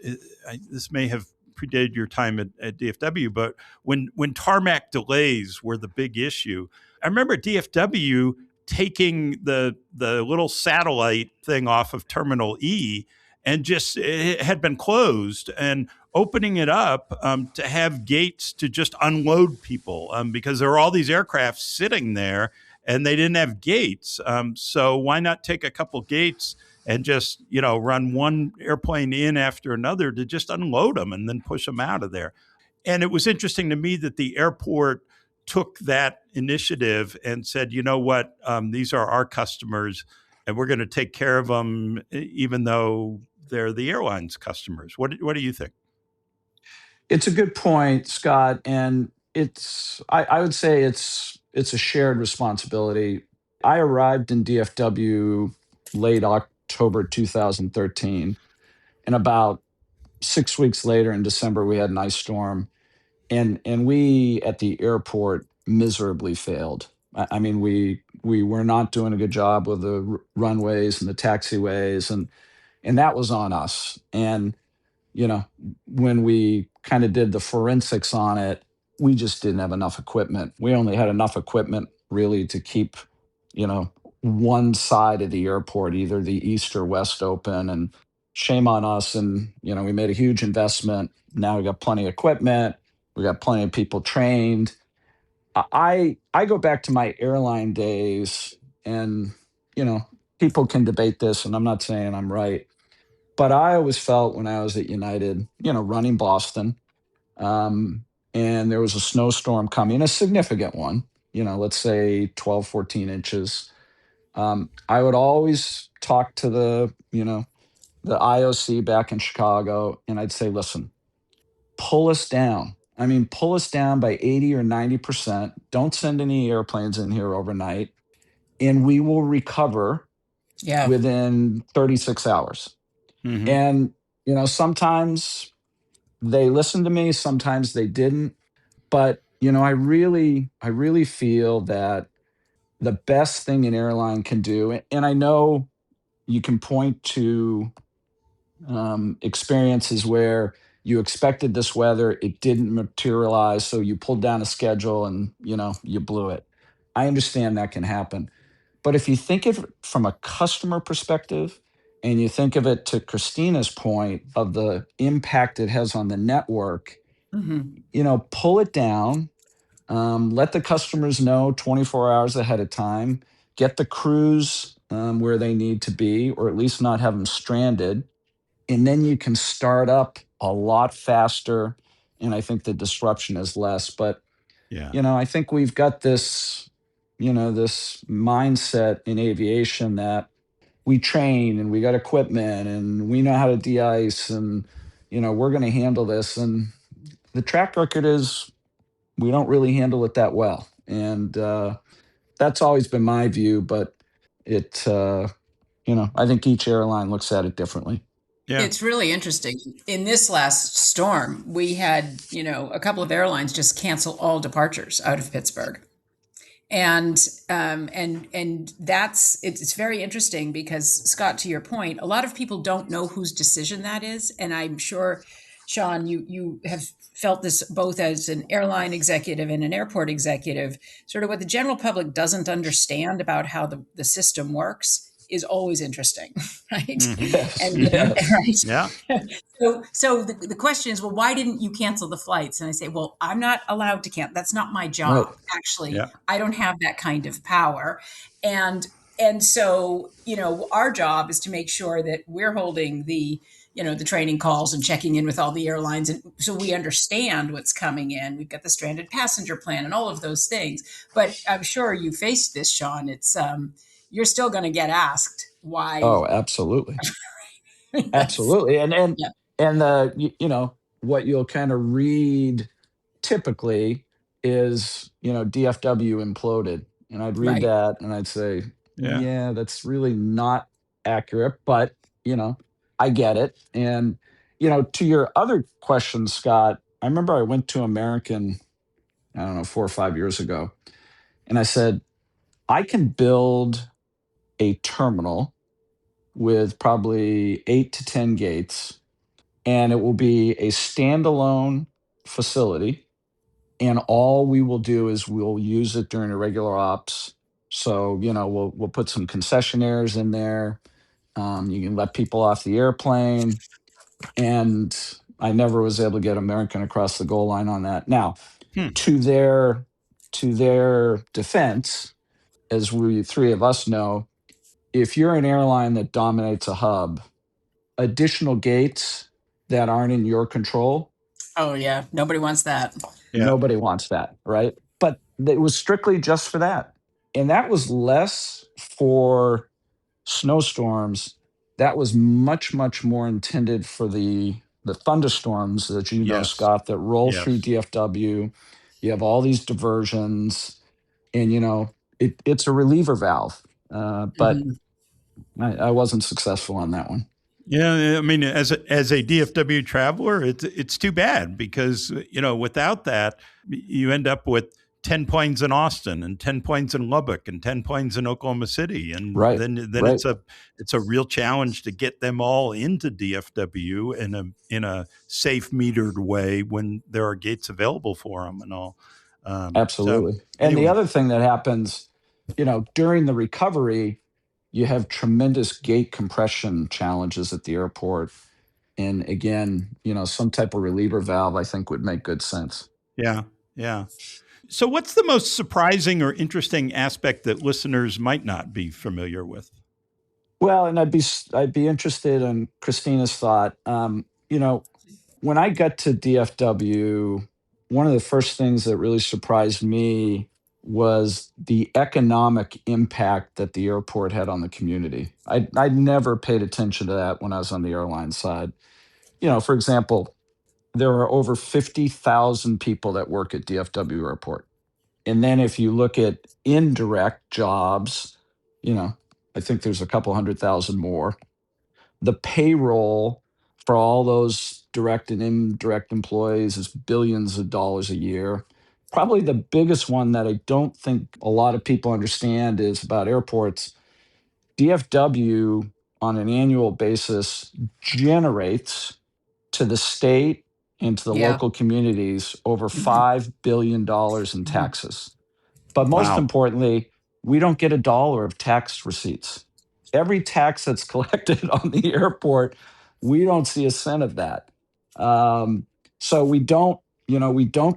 this may have predated your time at DFW, but when tarmac delays were the big issue, I remember DFW taking the little satellite thing off of Terminal E, and just it had been closed, and opening it up to have gates to just unload people because there were all these aircraft sitting there and they didn't have gates. So why not take a couple gates and just, run one airplane in after another to just unload them and then push them out of there? And it was interesting to me that the airport took that initiative and said, you know what, these are our customers and we're going to take care of them, even though they're the airline's customers. What do you think? It's a good point, Scott, and I would say it's a shared responsibility. I arrived in DFW late October 2013, and about 6 weeks later in December we had an ice storm, and we at the airport miserably failed. I mean, we were not doing a good job with the runways and the taxiways, and that was on us. And when we kind of did the forensics on it, we just didn't have enough equipment. We only had enough equipment really to keep, one side of the airport, either the east or west, open. And shame on us. And, we made a huge investment. Now we got plenty of equipment. We got plenty of people trained. I go back to my airline days, and, people can debate this, and I'm not saying I'm right. But I always felt when I was at United, running Boston, and there was a snowstorm coming, a significant one, let's say 12, 14 inches. I would always talk to the IOC back in Chicago, and I'd say, listen, pull us down. I mean, pull us down by 80 or 90%. Don't send any airplanes in here overnight, and we will recover within 36 hours. Mm-hmm. And, sometimes they listened to me, sometimes they didn't. But, I really feel that the best thing an airline can do, and I know you can point to experiences where you expected this weather, it didn't materialize, so you pulled down a schedule and, you blew it. I understand that can happen. But if you think of it from a customer perspective, and you think of it to Christina's point of the impact it has on the network, pull it down, let the customers know 24 hours ahead of time, get the crews where they need to be, or at least not have them stranded. And then you can start up a lot faster. And I think the disruption is less. But, I think we've got this, this mindset in aviation that we train and we got equipment and we know how to de-ice and, we're going to handle this. And the track record is we don't really handle it that well. And that's always been my view, but I think each airline looks at it differently. Yeah. It's really interesting. In this last storm, we had, a couple of airlines just cancel all departures out of Pittsburgh. And it's very interesting because, Scott, to your point, a lot of people don't know whose decision that is. And I'm sure, Sean, you have felt this both as an airline executive and an airport executive. Sort of what the general public doesn't understand about how the system works is always interesting, right? Mm-hmm. Yes. Right? Yeah. So the question is, well, why didn't you cancel the flights? And I say, well, I'm not allowed to cancel. That's not my job. Right. Actually, Yeah. I don't have that kind of power. And so, our job is to make sure that we're holding the training calls and checking in with all the airlines. And so we understand what's coming in. We've got the stranded passenger plan and all of those things. But I'm sure you faced this, Sean. It's, you're still going to get asked why. Oh, absolutely. Absolutely. And what you'll kind of read typically is, DFW imploded. And I'd read Right. that and I'd say, Yeah. that's really not accurate, but, I get it. And to your other question, Scott, I remember I went to American, I don't know, 4 or 5 years ago, and I said, I can build a terminal with probably 8 to 10 gates, and it will be a standalone facility. And all we will do is we'll use it during irregular ops. So, we'll put some concessionaires in there. You can let people off the airplane. And I never was able to get American across the goal line on that. Now, to their defense, as we three of us know, if you're an airline that dominates a hub, additional gates that aren't in your control, Oh, yeah. Nobody wants that. Yeah. nobody wants that, right? But it was strictly just for that. And that was less for snowstorms. That was much, much more intended for the thunderstorms that Yes. Scott, that roll Yes. through DFW. You have all these diversions, and it's a reliever valve. But Mhm. I wasn't successful on that one. Yeah, I mean, as a DFW traveler, it's too bad because without that, you end up with 10 planes in Austin and 10 planes in Lubbock and 10 planes in Oklahoma City, and Right, then right. it's a real challenge to get them all into DFW in a safe metered way when there are gates available for them and all. Absolutely. And the anyway. other thing that happens, during the recovery, you have tremendous gate compression challenges at the airport. And again, some type of reliever valve, I think, would make good sense. Yeah, yeah. So, what's the most surprising or interesting aspect that listeners might not be familiar with? Well, and I'd be interested in Christina's thought. When I got to DFW, one of the first things that really surprised me was the economic impact that the airport had on the community. I'd never paid attention to that when I was on the airline side. For example, there are over 50,000 people that work at DFW Airport. And then if you look at indirect jobs, I think there's a couple 100,000 more. The payroll for all those direct and indirect employees is billions of dollars a year. Probably the biggest one that I don't think a lot of people understand is about airports. DFW on an annual basis generates to the state and to the Yeah. local communities over Mhm. $5 billion in Mhm. taxes. But most Wow. importantly, we don't get a dollar of tax receipts. Every tax that's collected on the airport, we don't see a cent of that. So we don't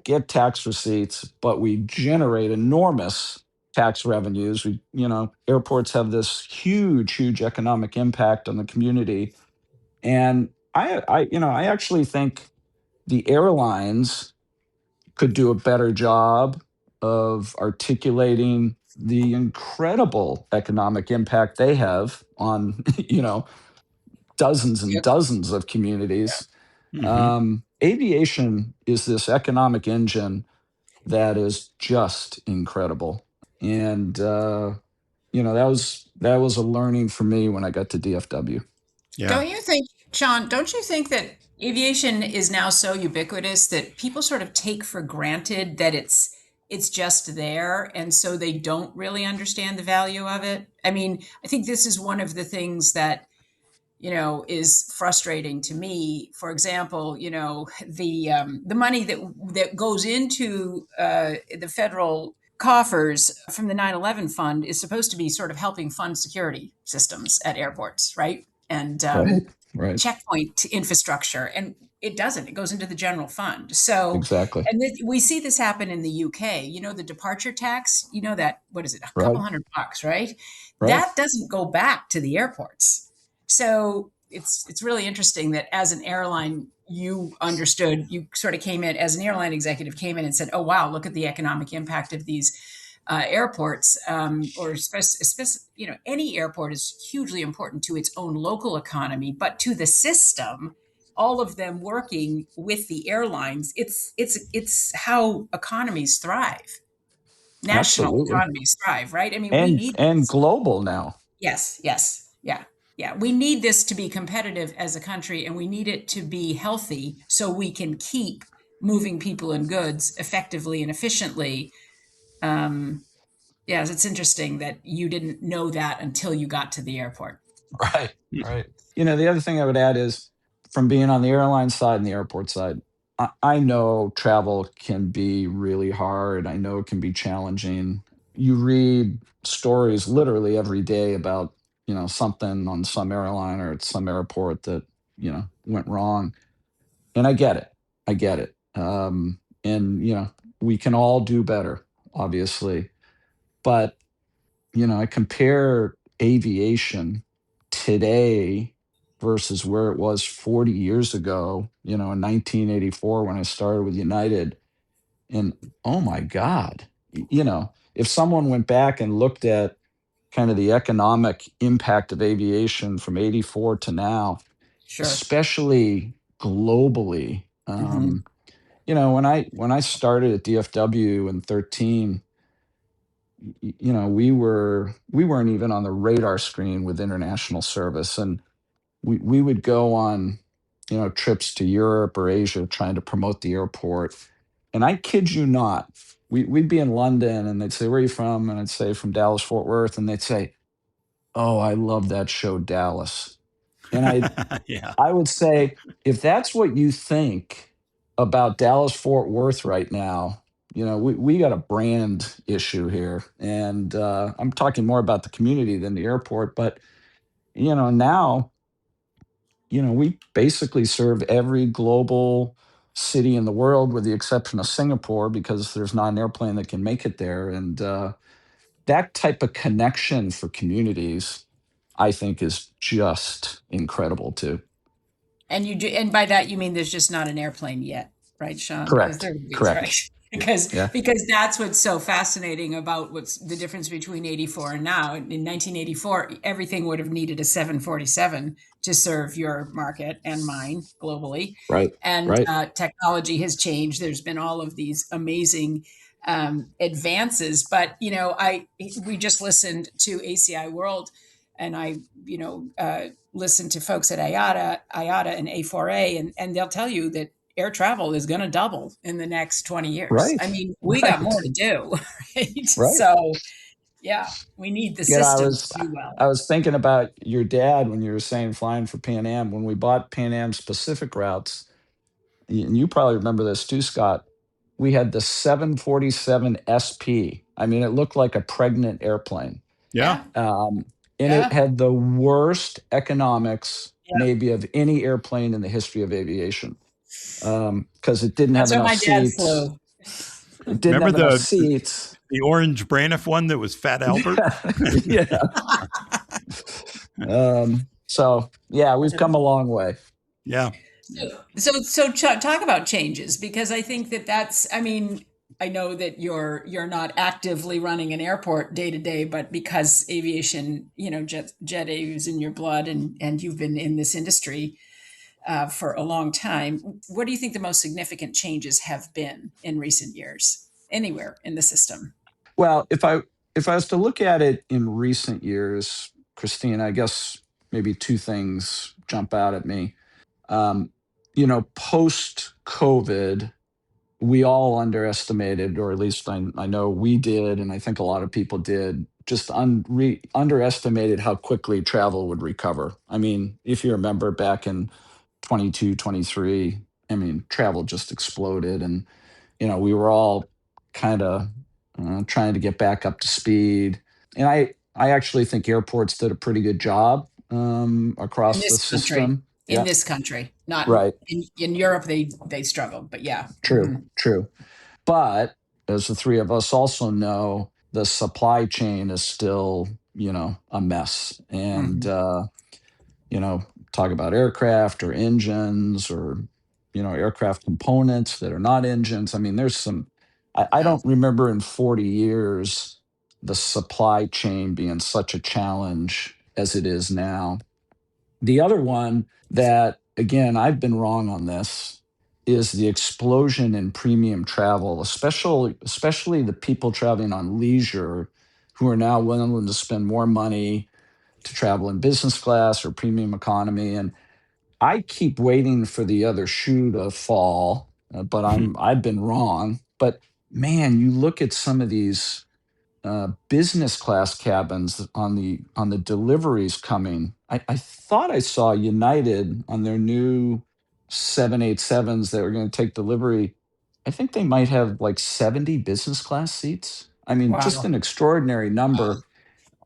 get tax receipts, but we generate enormous tax revenues. Airports have this huge, huge economic impact on the community. And I actually think the airlines could do a better job of articulating the incredible economic impact they have on dozens and Yep. dozens of communities. Mm-hmm. Aviation is this economic engine that is just incredible, and that was a learning for me when I got to DFW. Yeah. Don't you think, Sean, don't you think that aviation is now so ubiquitous that people sort of take for granted that it's just there, and so they don't really understand the value of it? I mean, I think this is one of the things that is frustrating to me. For example, the money that goes into the federal coffers from the 9/11 fund is supposed to be sort of helping fund security systems at airports, right? And Right, right, checkpoint infrastructure, and it doesn't. It goes into the general fund. So, exactly. and we see this happen in the UK. The departure tax. That, what is it? A couple Right, $100, right? right. That doesn't go back to the airports. So it's really interesting that as an airline, you understood. You sort of came in as an airline executive, came in and said, "Oh wow, look at the economic impact of these airports, any airport is hugely important to its own local economy, but to the system, all of them working with the airlines, it's how economies thrive, national Absolutely. economies thrive, right? I mean, we And need and this. global now. Yes, yes, yeah. Yeah, we need this to be competitive as a country, and we need it to be healthy so we can keep moving people and goods effectively and efficiently. Yes, it's interesting that you didn't know that until you got to the airport. Right, right. The other thing I would add is from being on the airline side and the airport side, I know travel can be really hard. I know it can be challenging. You read stories literally every day about, something on some airline or at some airport that, went wrong. And I get it. I get it. And, we can all do better, obviously. But I compare aviation today versus where it was 40 years ago, in 1984 when I started with United. And oh my God, if someone went back and looked at kind of the economic impact of aviation from 84 to now, Sure. especially globally, Mhm. when I started at DFW in 13, we weren't even on the radar screen with international service, and we would go on trips to Europe or Asia trying to promote the airport. And I kid you not, we'd be in London and they'd say, "Where are you from?" And I'd say, "From Dallas Fort Worth." And they'd say, "Oh, I love that show, Dallas." And Yeah. I would say, if that's what you think about Dallas Fort Worth right now, we got a brand issue here. And I'm talking more about the community than the airport. But, now, we basically serve every global city in the world with the exception of Singapore because there's not an airplane that can make it there. And that type of connection for communities, I think, is just incredible too. And by that you mean there's just not an airplane yet, right, Sean? Because Correct. there would be, Correct. right? Because Yeah. that's what's so fascinating about what's the difference between 84 and now. In 1984, everything would have needed a 747 to serve your market and mine globally. Right. And Right. technology has changed. There's been all of these amazing advances, but we just listened to ACI World, and I listen to folks at IATA and A4A, and they'll tell you that air travel is going to double in the next 20 years. I Right. mean, we got more Right. to do, right? Right. So, yeah, we need the I system was to do well. I was thinking about your dad when you were saying flying for Pan Am. When we bought Pan Am's Pacific routes, and you probably remember this too, Scott. We had the 747 SP. I mean, it looked like a pregnant airplane. Yeah. And Yeah. it had the worst economics, Yeah. maybe, of any airplane in the history of aviation, because it didn't have That's what enough my dad seats. flew. It didn't Remember have enough seats. the orange Braniff one that was Fat Albert? Yeah. So yeah, we've come a long way. Yeah. So talk about changes, because I think that's, I mean, I know that you're not actively running an airport day to day, but because aviation, jet is in your blood, and you've been in this industry for a long time. What do you think the most significant changes have been in recent years, anywhere in the system? Well, if I was to look at it in recent years, Christine, I guess maybe two things jump out at me. Post COVID, we all underestimated, or at least I know we did, and I think a lot of people did, just underestimated how quickly travel would recover. I mean, if you remember back in 22, 23, I mean, travel just exploded, and we were all kind of trying to get back up to speed. And I actually think airports did a pretty good job In across the this country, system. in Yeah, this country, not right. in Europe, they struggled, but yeah. True, Mhm. true. But as the three of us also know, the supply chain is still, a mess. And, Mhm. talk about aircraft or engines or, aircraft components that are not engines. I mean, there's some, I Yeah. don't remember in 40 years the supply chain being such a challenge as it is now. The other one that, again, I've been wrong on this is the explosion in premium travel, especially the people traveling on leisure who are now willing to spend more money to travel in business class or premium economy. And I keep waiting for the other shoe to fall, but I've been wrong. But man, you look at some of these business class cabins on the deliveries coming. I thought I saw United on their new 787s that were going to take delivery. I think they might have like 70 business class seats. I mean, just Wow. an extraordinary number.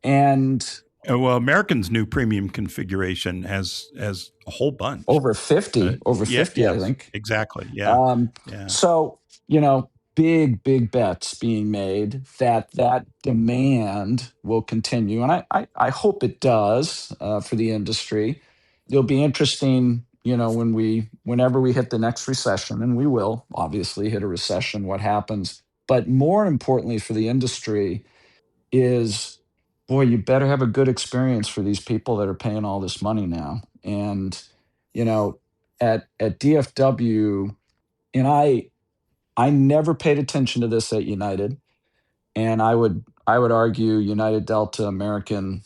And Well, American's new premium configuration has a whole bunch. over 50, I think. Exactly. Yeah. Yeah. So, big bets being made that demand will continue. And I hope it does for the industry. It'll be interesting, whenever we hit the next recession, and we will obviously hit a recession, what happens. But more importantly for the industry is, boy, you better have a good experience for these people that are paying all this money now. And, at DFW, and I never paid attention to this at United, and I would argue United, Delta, American,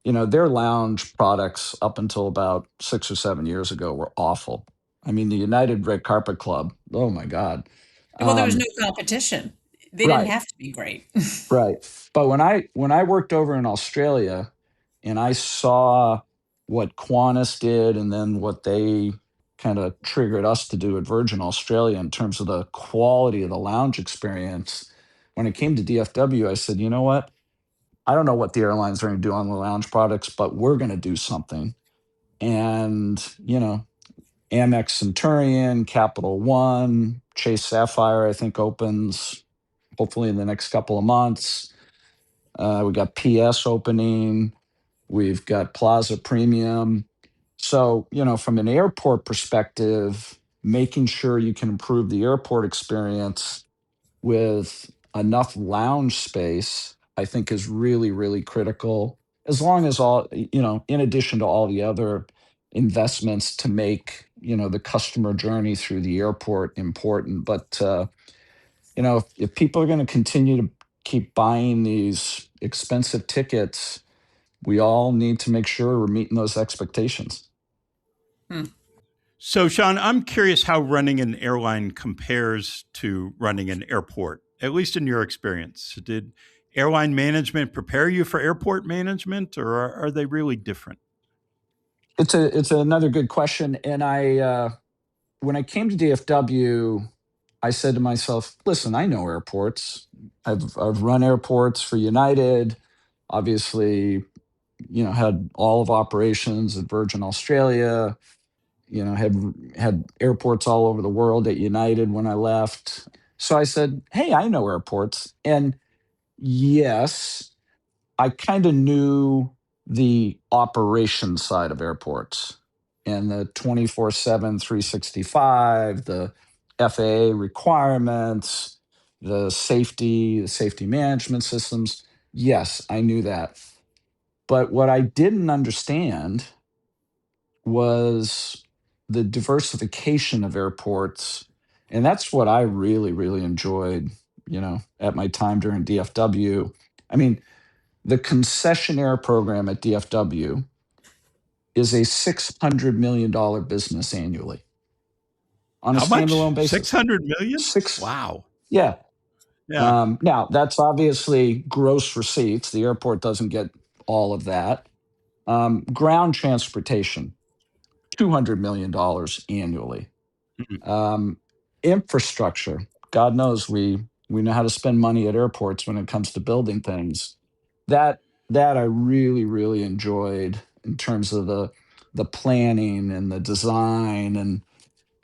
their lounge products up until about 6 or 7 years ago were awful. I mean, the United Red Carpet Club, oh my God. Well, there was no competition. They Right. didn't have to be great. Right. But when I worked over in Australia and I saw what Qantas did and then what they kind of triggered us to do at Virgin Australia in terms of the quality of the lounge experience, when it came to DFW, I said, you know what? I don't know what the airlines are going to do on the lounge products, but we're going to do something. And, Amex Centurion, Capital One, Chase Sapphire, I think opens hopefully in the next couple of months. We got PS opening. We've got Plaza Premium. So, from an airport perspective, making sure you can improve the airport experience with enough lounge space, I think is really, really critical. As long as in addition to all the other investments to make, the customer journey through the airport important. But, if people are going to continue to keep buying these expensive tickets, we all need to make sure we're meeting those expectations. So, Sean, I'm curious how running an airline compares to running an airport, at least in your experience. Did airline management prepare you for airport management, or are they really different? It's another good question. And when I came to DFW, I said to myself, listen, I know airports. I've run airports for United, obviously, had all of operations at Virgin Australia, had airports all over the world at United when I left. So I said, hey, I know airports. And yes, I kind of knew the operation side of airports and the 24/7, 365, the FAA requirements, the safety management systems. Yes, I knew that. But what I didn't understand was the diversification of airports. And that's what I really, really enjoyed, at my time during DFW. I mean, the concessionaire program at DFW is a $600 million business annually on a How much? standalone basis. 600 million? Six. Wow. Yeah. Yeah. Now, that's obviously gross receipts. The airport doesn't get all of that. Ground transportation, $200 million annually. Infrastructure, God knows we know how to spend money at airports when it comes to building things. That I really, really enjoyed in terms of the planning and the design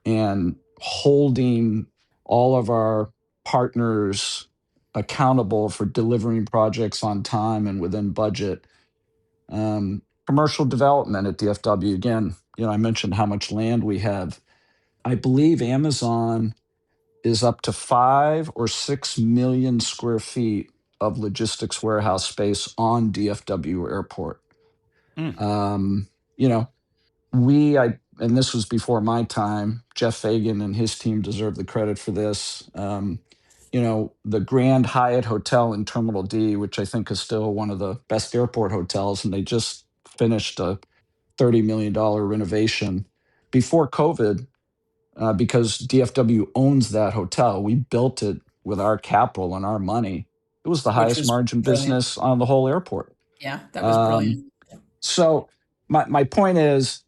and holding all of our partners accountable for delivering projects on time and within budget. Commercial development at DFW, again, I mentioned how much land we have. I believe Amazon is up to 5 or 6 million square feet of logistics warehouse space on DFW Airport. And this was before my time. Jeff Fagan and his team deserve the credit for this. The Grand Hyatt Hotel in Terminal D, which I think is still one of the best airport hotels, and they just finished a $30 million renovation before COVID because DFW owns that hotel. We built it with our capital and our money. It was the Which highest was margin brilliant. business on the whole airport. Yeah, that was brilliant. So my point is,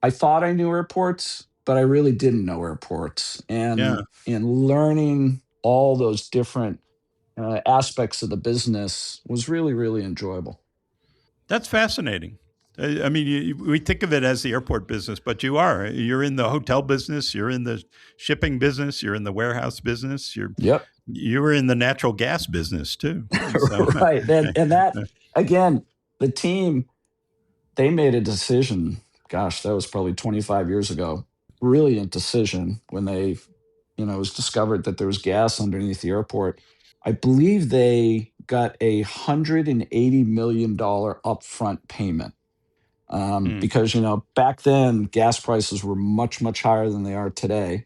I thought I knew airports, but I really didn't know airports. Yeah. And in learning all those different aspects of the business was really, really enjoyable. That's fascinating. I mean, we think of it as the airport business, but you're in the hotel business, you're in the shipping business, you're in the warehouse business, Yep. you were in the natural gas business too. So, Right. And that, again, the team, they made a decision. Gosh, that was probably 25 years ago. Brilliant decision when they, it was discovered that there was gas underneath the airport. I believe they got $180 million upfront payment because, back then gas prices were much, much higher than they are today.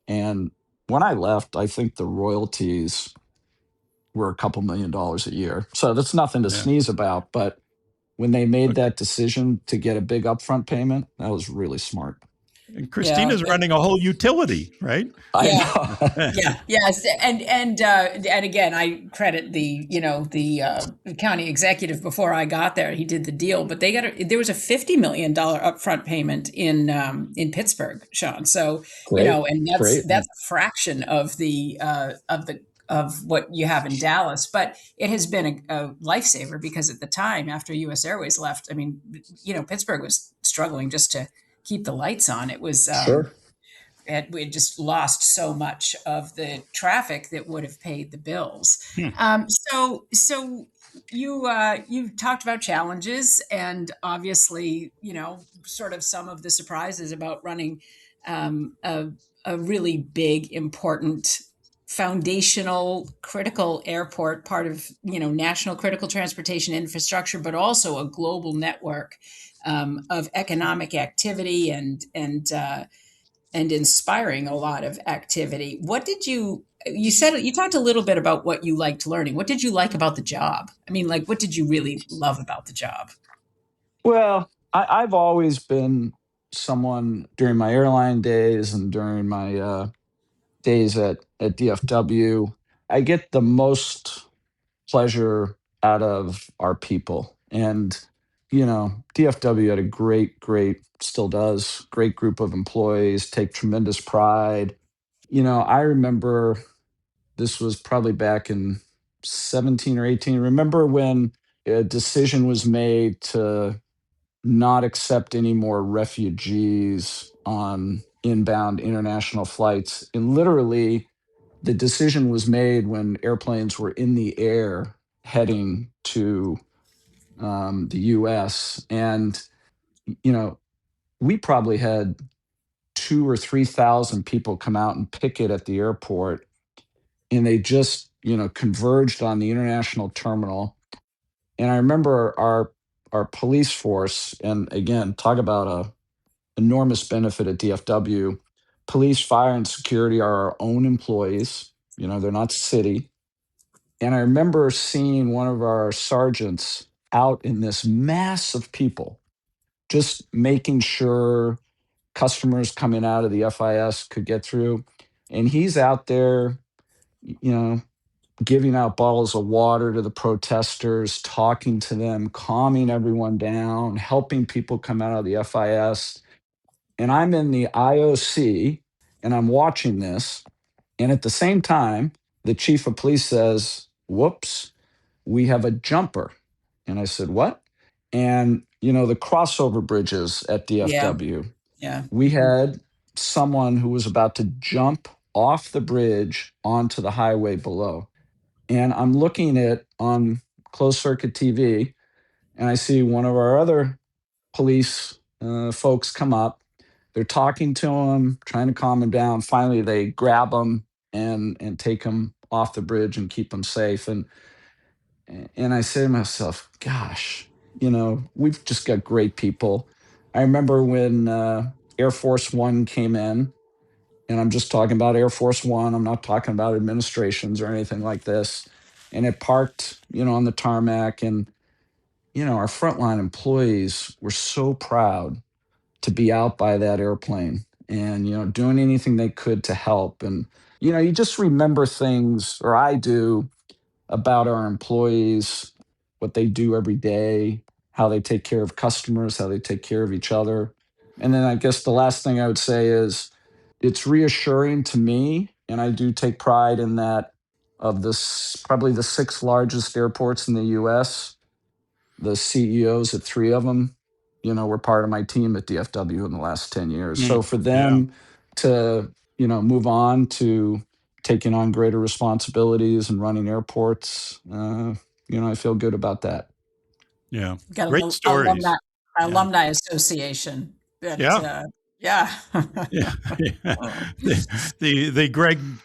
And when I left, I think the royalties were a couple $1,000,000 a year. So that's nothing to Yeah. sneeze about. But when they made that decision to get a big upfront payment, that was really smart. And Christina's running a whole utility, right? Yes, and again, I credit the county executive before I got there. He did the deal, but there was a $50 million upfront payment in Pittsburgh, Sean. So Great. And that's a fraction of of what you have in Dallas, but it has been a lifesaver because at the time after U.S. Airways left, I mean, Pittsburgh was struggling just to keep the lights on. It was Sure. we had just lost so much of the traffic that would have paid the bills. So you talked about challenges and obviously sort of some of the surprises about running a really big, important, foundational, critical airport, part of national critical transportation infrastructure, but also a global network of economic activity and inspiring a lot of activity. What did you talked a little bit about what you liked learning. What did you like about the job? I mean, what did you really love about the job? Well, I've always been someone during my airline days and during my days at DFW, I get the most pleasure out of our people. And, DFW had a great, still does, great group of employees, take tremendous pride. I remember this was probably back in 17 or 18. Remember when a decision was made to not accept any more refugees on inbound international flights? And literally, the decision was made when airplanes were in the air heading to the US. And, we probably had 2 or 3,000 people come out and picket at the airport. And they just, converged on the international terminal. And I remember our police force, and again, talk about a enormous benefit at DFW. Police, fire, and security are our own employees. They're not city. And I remember seeing one of our sergeants out in this mass of people, just making sure customers coming out of the FIS could get through. And he's out there, giving out bottles of water to the protesters, talking to them, calming everyone down, helping people come out of the FIS. And I'm in the IOC and I'm watching this. And at the same time, the chief of police says, "Whoops, we have a jumper." And I said, "What?" And, the crossover bridges at DFW, we had someone who was about to jump off the bridge onto the highway below. And I'm looking at on closed circuit TV, and I see one of our other police folks come up. They're talking to him, trying to calm him down. Finally, they grab him and take him off the bridge and keep him safe. And I say to myself, "Gosh, we've just got great people." I remember when Air Force One came in, and I'm just talking about Air Force One. I'm not talking about administrations or anything like this. And it parked, on the tarmac, and our frontline employees were so proud to be out by that airplane and, doing anything they could to help. And, you just remember things, or I do, about our employees, what they do every day, how they take care of customers, how they take care of each other. And then I guess the last thing I would say is it's reassuring to me, and I do take pride in that, of this probably the six largest airports in the US, the CEOs at three of them, were part of my team at DFW in the last 10 years. So for Yeah. them to, move on to taking on greater responsibilities and running airports, I feel good about that. Yeah. Got Great stories. Yeah. alumni association. That, Yeah. yeah. Yeah. Yeah. The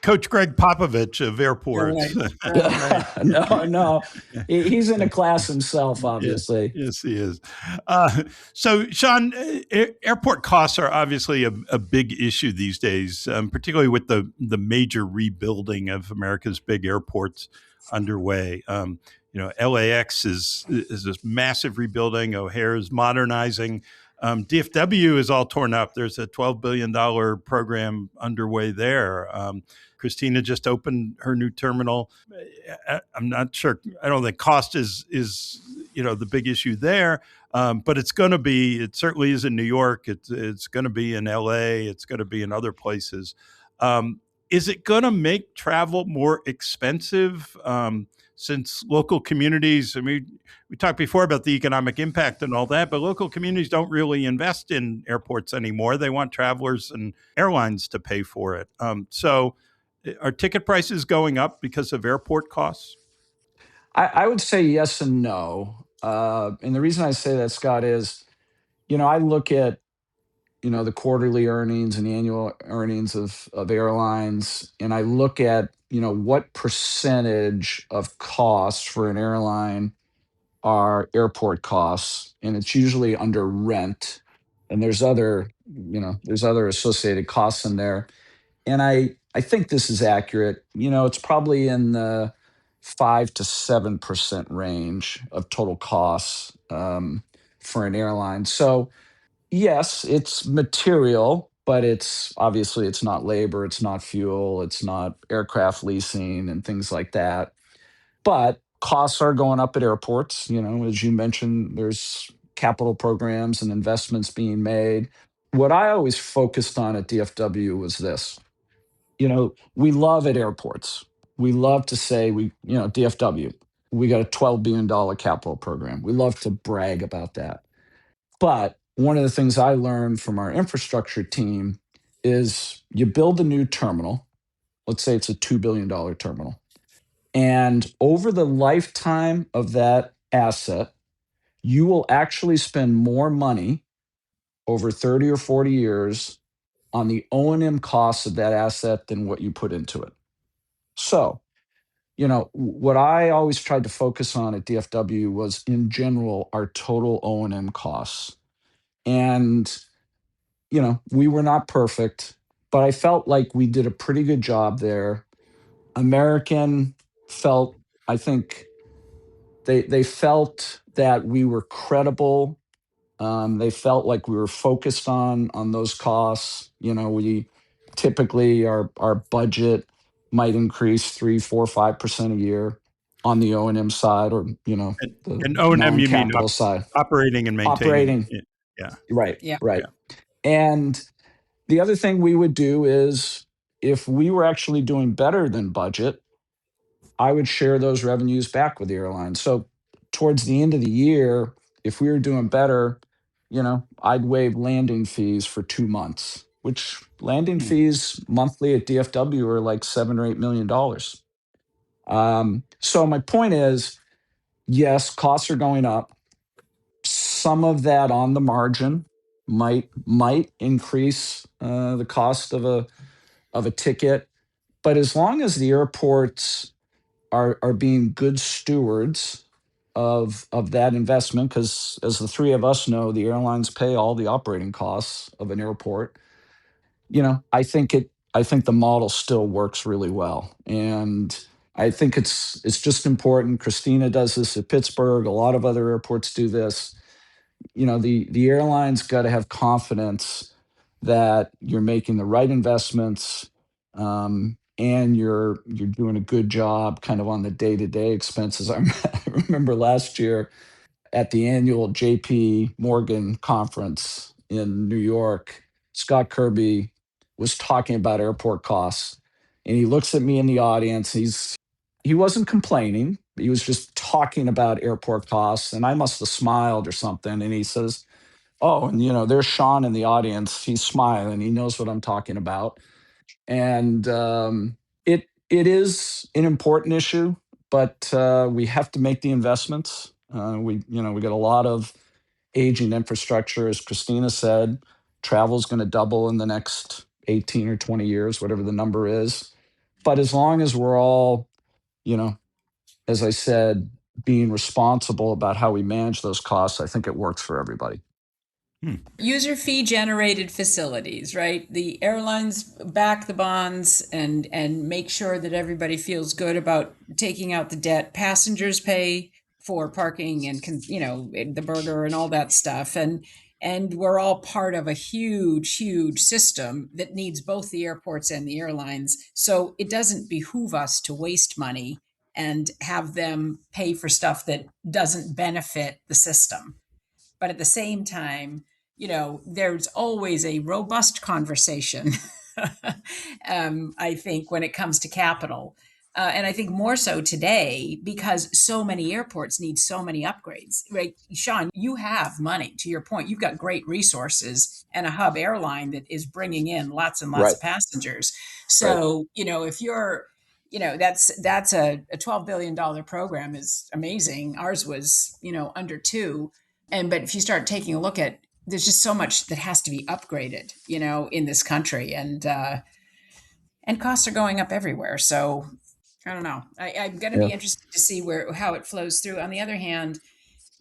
Coach Greg Popovich of airports. Right. No, he's in a class himself, obviously. Yes, he is. So, Sean, airport costs are obviously a big issue these days, particularly with the major rebuilding of America's big airports underway. LAX is this massive rebuilding. O'Hare is modernizing. DFW is all torn up. There's a $12 billion program underway there. Christina just opened her new terminal. I'm not sure. I don't think cost is the big issue there. But it's going to be. It certainly is in New York. It's going to be in LA. It's going to be in other places. Is it going to make travel more expensive? Since local communities, I mean, we talked before about the economic impact and all that, but local communities don't really invest in airports anymore. They want travelers and airlines to pay for it. So are ticket prices going up because of airport costs? I would say yes and no. And the reason I say that, Scott, is, I look at, the quarterly earnings and the annual earnings of airlines, and I look at, what percentage of costs for an airline are airport costs, and it's usually under rent, and there's other associated costs in there. And I think this is accurate. It's probably in the 5 to 7% range of total costs, for an airline. So yes, it's material, but it's not labor, it's not fuel, it's not aircraft leasing and things like that. But costs are going up at airports. As you mentioned, there's capital programs and investments being made. What I always focused on at DFW was this. We love at airports. We love to say DFW, we got a $12 billion capital program. We love to brag about that. But one of the things I learned from our infrastructure team is you build a new terminal. Let's say it's a $2 billion terminal. And over the lifetime of that asset, you will actually spend more money over 30 or 40 years on the O&M costs of that asset than what you put into it. So, what I always tried to focus on at DFW was, in general, our total O&M costs. And, we were not perfect, but I felt like we did a pretty good job there. American felt, I think, they felt that we were credible. They felt like we were focused on those costs. We typically, our budget might increase 3, 4, 5% a year on the O&M side, or the And O&M, you mean non-capital side. operating and maintaining. Operating. Yeah. Right. Yeah. Right. And the other thing we would do is, if we were actually doing better than budget, I would share those revenues back with the airline. So towards the end of the year, if we were doing better, I'd waive landing fees for 2 months, which landing fees monthly at DFW are like $7 or $8 million. So my point is, yes, costs are going up. Some of that on the margin might increase the cost of a ticket, but as long as the airports are being good stewards of that investment, because as the three of us know, the airlines pay all the operating costs of an airport. I think the model still works really well. And I think it's just important. Christina does this at Pittsburgh. A lot of other airports do this. The airline's got to have confidence that you're making the right investments, and you're doing a good job kind of on the day-to-day expenses. I remember last year at the annual JP Morgan conference in New York, Scott Kirby was talking about airport costs. And he looks at me in the audience. He wasn't complaining. He was just talking about airport costs. And I must have smiled or something. And he says, "Oh, and there's Sean in the audience. He's smiling. He knows what I'm talking about." And it is an important issue, but we have to make the investments. We got a lot of aging infrastructure, as Christina said. Travel is going to double in the next 18 or 20 years, whatever the number is. But as long as we're all, as I said, being responsible about how we manage those costs, I think it works for everybody. User fee generated facilities, right? The airlines back the bonds and make sure that everybody feels good about taking out the debt. Passengers pay for parking and the burger and all that stuff, and we're all part of a huge system that needs both the airports and the airlines. So it doesn't behoove us to waste money and have them pay for stuff that doesn't benefit the system. But at the same time, there's always a robust conversation, I think, when it comes to capital. And I think more so today because so many airports need so many upgrades, right? Sean, you have money, to your point. You've got great resources and a hub airline that is bringing in lots and lots of passengers. So, if you're, that's a $12 billion program is amazing. Ours was, under $2 billion. But if you start taking a look at, there's just so much that has to be upgraded, in this country, and costs are going up everywhere. So I don't know. I'm going to be interested to see how it flows through. On the other hand,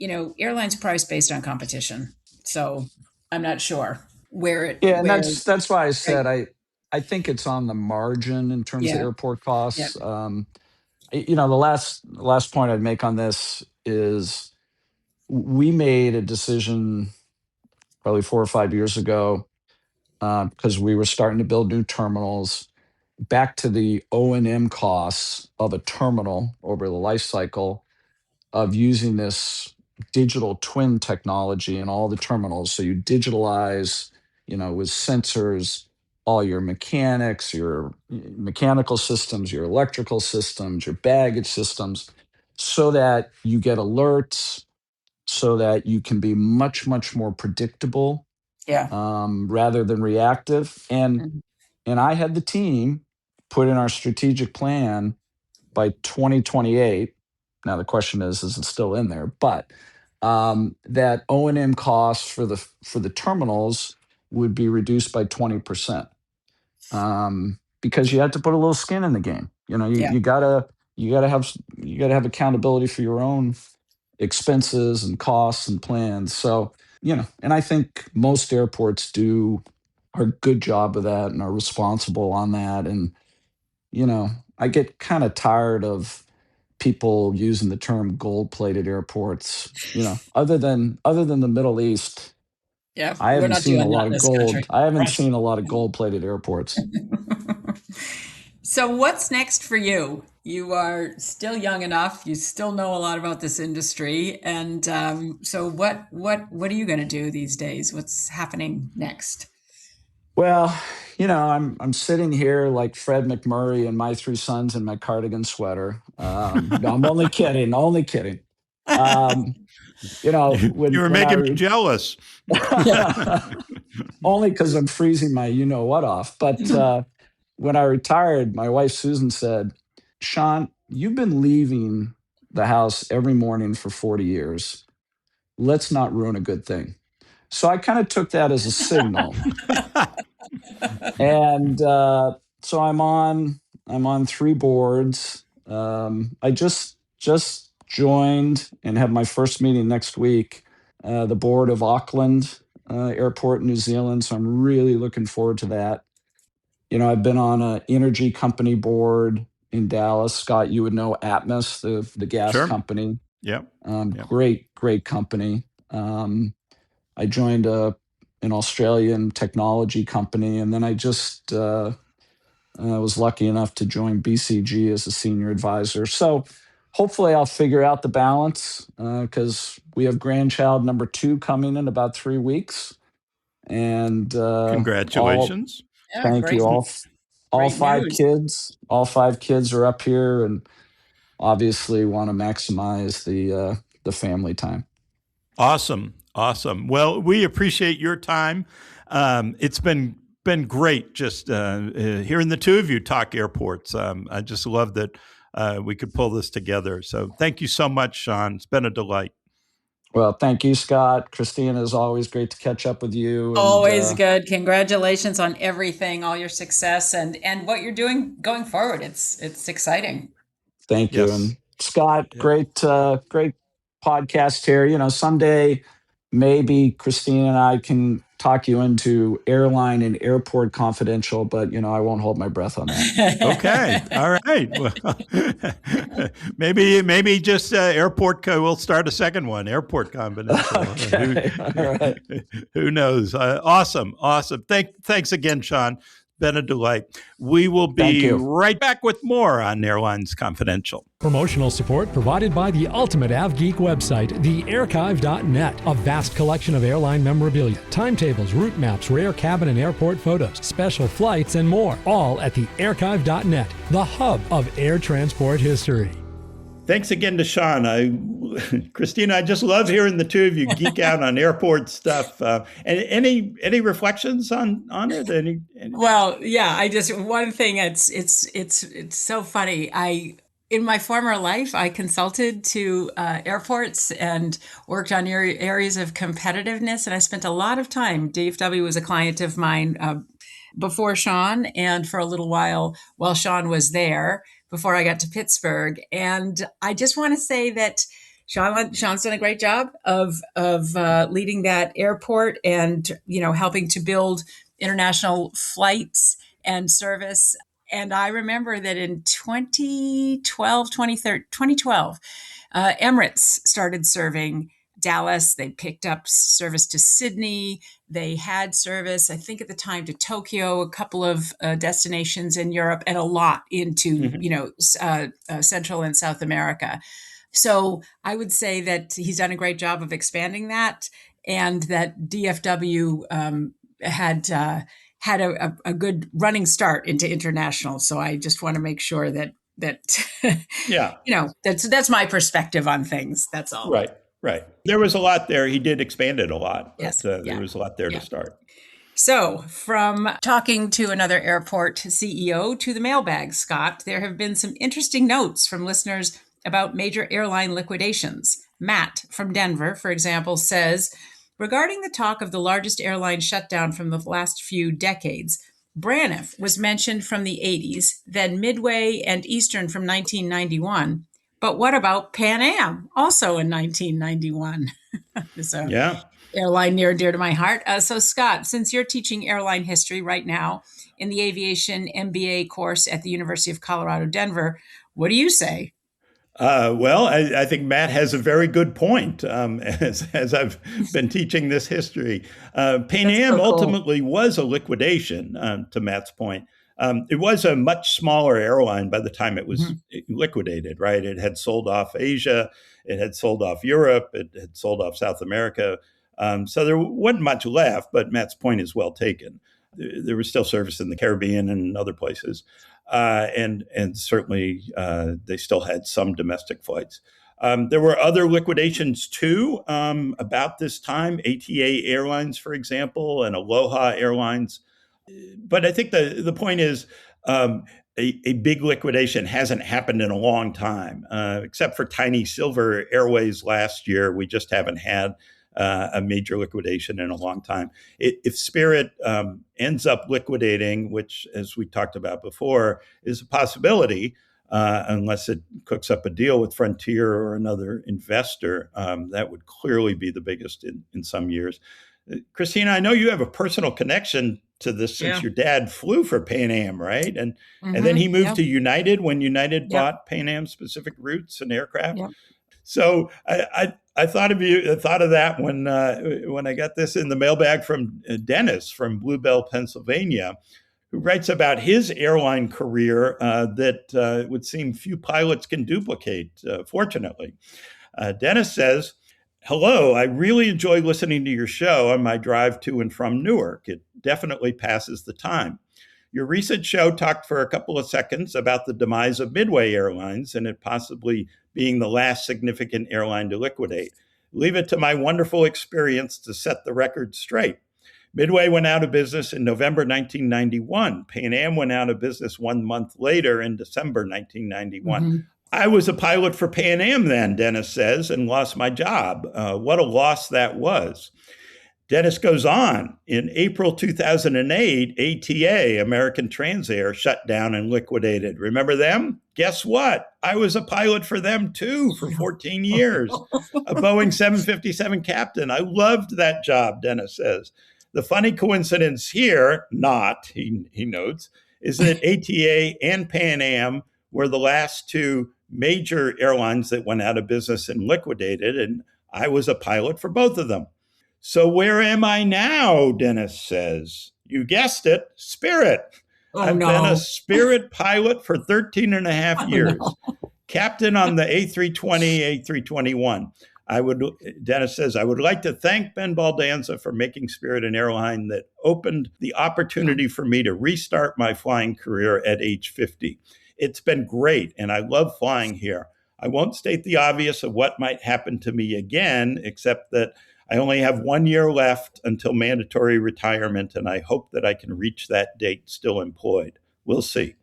airlines price based on competition, so I'm not sure where it. Yeah, and that's why I said I think it's on the margin in terms of airport costs. The last point I'd make on this is we made a decision probably 4 or 5 years ago because we were starting to build new terminals. Back to the O&M costs of a terminal over the life cycle of using this digital twin technology in all the terminals. So you digitalize, with sensors, all your mechanics, your mechanical systems, your electrical systems, your baggage systems, so that you get alerts, so that you can be much, much more predictable, rather than reactive. And I had the team put in our strategic plan by 2028. Now the question is it still in there? But that O&M costs for the terminals would be reduced by 20%, because you had to put a little skin in the game. You gotta have accountability for your own expenses and costs and plans. So and I think most airports do a good job of that and are responsible on that. And I get kind of tired of people using the term gold-plated airports. Other than the Middle East, I haven't seen a lot of gold. I haven't seen a lot of gold-plated airports. So what's next for you? You are still young enough. You still know a lot about this industry, and so what are you going to do these days? What's happening next? Well, I'm sitting here like Fred McMurray and My Three Sons in my cardigan sweater. No, I'm only kidding. Only kidding. You were making me jealous. Only because I'm freezing my what off. But when I retired, my wife Susan said, "Sean, you've been leaving the house every morning for 40 years. Let's not ruin a good thing." So I kind of took that as a signal. And so I'm on 3 boards. I just joined and have my first meeting next week, the board of Auckland Airport in New Zealand. So I'm really looking forward to that. I've been on an energy company board in Dallas. Scott, you would know Atmos, the gas Sure. company. Yep. Yep. Great company. I joined an Australian technology company, and then I was lucky enough to join BCG as a senior advisor. So hopefully I'll figure out the balance because we have grandchild number 2 coming in about 3 weeks. And Congratulations. thank great, you. All great 5 news. kids, are up here, and obviously want to maximize the family time. Awesome. Well, we appreciate your time. It's been great just hearing the two of you talk airports. I just love that we could pull this together. So thank you so much, Sean. It's been a delight. Well, thank you, Scott. Christina, is always great to catch up with you. And, Always good. Congratulations on everything, all your success, and what you're doing going forward. It's exciting. Thank you. Yes. And Scott, Yeah. great podcast here. Someday maybe Christina and I can talk you into airline and airport confidential, but I won't hold my breath on that. Okay. All right. Well, maybe just airport. We'll start a second one. Airport confidential. Okay. All right. Who knows? Awesome. Thanks again, Sean. Been a delight. We will be right back with more on Airlines Confidential. Promotional support provided by the ultimate AvGeek website, thearchive.net. A vast collection of airline memorabilia, timetables, route maps, rare cabin and airport photos, special flights, and more. All at thearchive.net, the hub of air transport history. Thanks again to Sean. Christina, I just love hearing the two of you geek out on airport stuff. And any reflections on it? Well, yeah, one thing. It's so funny. In my former life, I consulted to airports and worked on areas of competitiveness, and I spent a lot of time. DFW was a client of mine before Sean, and for a little while Sean was there, before I got to Pittsburgh. And I just want to say that Sean's done a great job of leading that airport and, helping to build international flights and service. And I remember that in 2012, Emirates started serving Dallas. They picked up service to Sydney. They had service, I think at the time, to Tokyo, a couple of destinations in Europe, and a lot into, Central and South America. So I would say that he's done a great job of expanding that, and that DFW had a good running start into international. So I just want to make sure that Yeah, that's my perspective on things. That's all. Right. There was a lot there. He did expand it a lot. Yes. But, there was a lot there to start. So from talking to another airport CEO to the mailbag, Scott, there have been some interesting notes from listeners about major airline liquidations. Matt from Denver, for example, says, regarding the talk of the largest airline shutdown from the last few decades, Braniff was mentioned from the 80s, then Midway and Eastern from 1991. But what about Pan Am, also in 1991? So, airline near and dear to my heart. So, Scott, since you're teaching airline history right now in the aviation MBA course at the University of Colorado, Denver, what do you say? Well, I think Matt has a very good point. As I've been teaching this history, Pan Am ultimately was a liquidation. To Matt's point, it was a much smaller airline by the time it was liquidated. Right, it had sold off Asia, it had sold off Europe, it had sold off South America. So there wasn't much left. But Matt's point is well taken. There was still service in the Caribbean and other places. And certainly they still had some domestic flights. There were other liquidations too about this time, ATA Airlines, for example, and Aloha Airlines. But I think the point is a big liquidation hasn't happened in a long time, except for Tiny Silver Airways last year. We just haven't had a major liquidation in a long time. If Spirit ends up liquidating, which, as we talked about before, is a possibility, unless it cooks up a deal with Frontier or another investor, that would clearly be the biggest in some years. Christina, I know you have a personal connection to this since Yeah. your dad flew for Pan Am, right? And Mm-hmm. then he moved Yep. to United when United Yep. bought Pan Am specific routes and aircraft. Yep. So I thought of you. I thought of that when I got this in the mailbag from Dennis from Bluebell, Pennsylvania, who writes about his airline career that would seem few pilots can duplicate. Fortunately, Dennis says, "Hello, I really enjoy listening to your show on my drive to and from Newark. It definitely passes the time. Your recent show talked for a couple of seconds about the demise of Midway Airlines and it possibly being the last significant airline to liquidate. Leave it to my wonderful experience to set the record straight. Midway went out of business in November 1991. Pan Am went out of business 1 month later in December 1991. Mm-hmm. I was a pilot for Pan Am then," Dennis says, "and lost my job. What a loss that was." Dennis goes on. In April 2008, ATA, American Transair, shut down and liquidated. Remember them? Guess what? I was a pilot for them too for 14 years, a Boeing 757 captain. I loved that job, Dennis says. The funny coincidence here, he notes, is that ATA and Pan Am were the last two major airlines that went out of business and liquidated, and I was a pilot for both of them. So where am I now? Dennis says. You guessed it, Spirit. I've been a Spirit pilot for 13 and a half years. Captain on the A320, A321. Dennis says, I would like to thank Ben Baldanza for making Spirit an airline that opened the opportunity for me to restart my flying career at age 50. It's been great, and I love flying here. I won't state the obvious of what might happen to me again, except that I only have 1 year left until mandatory retirement, and I hope that I can reach that date still employed. We'll see.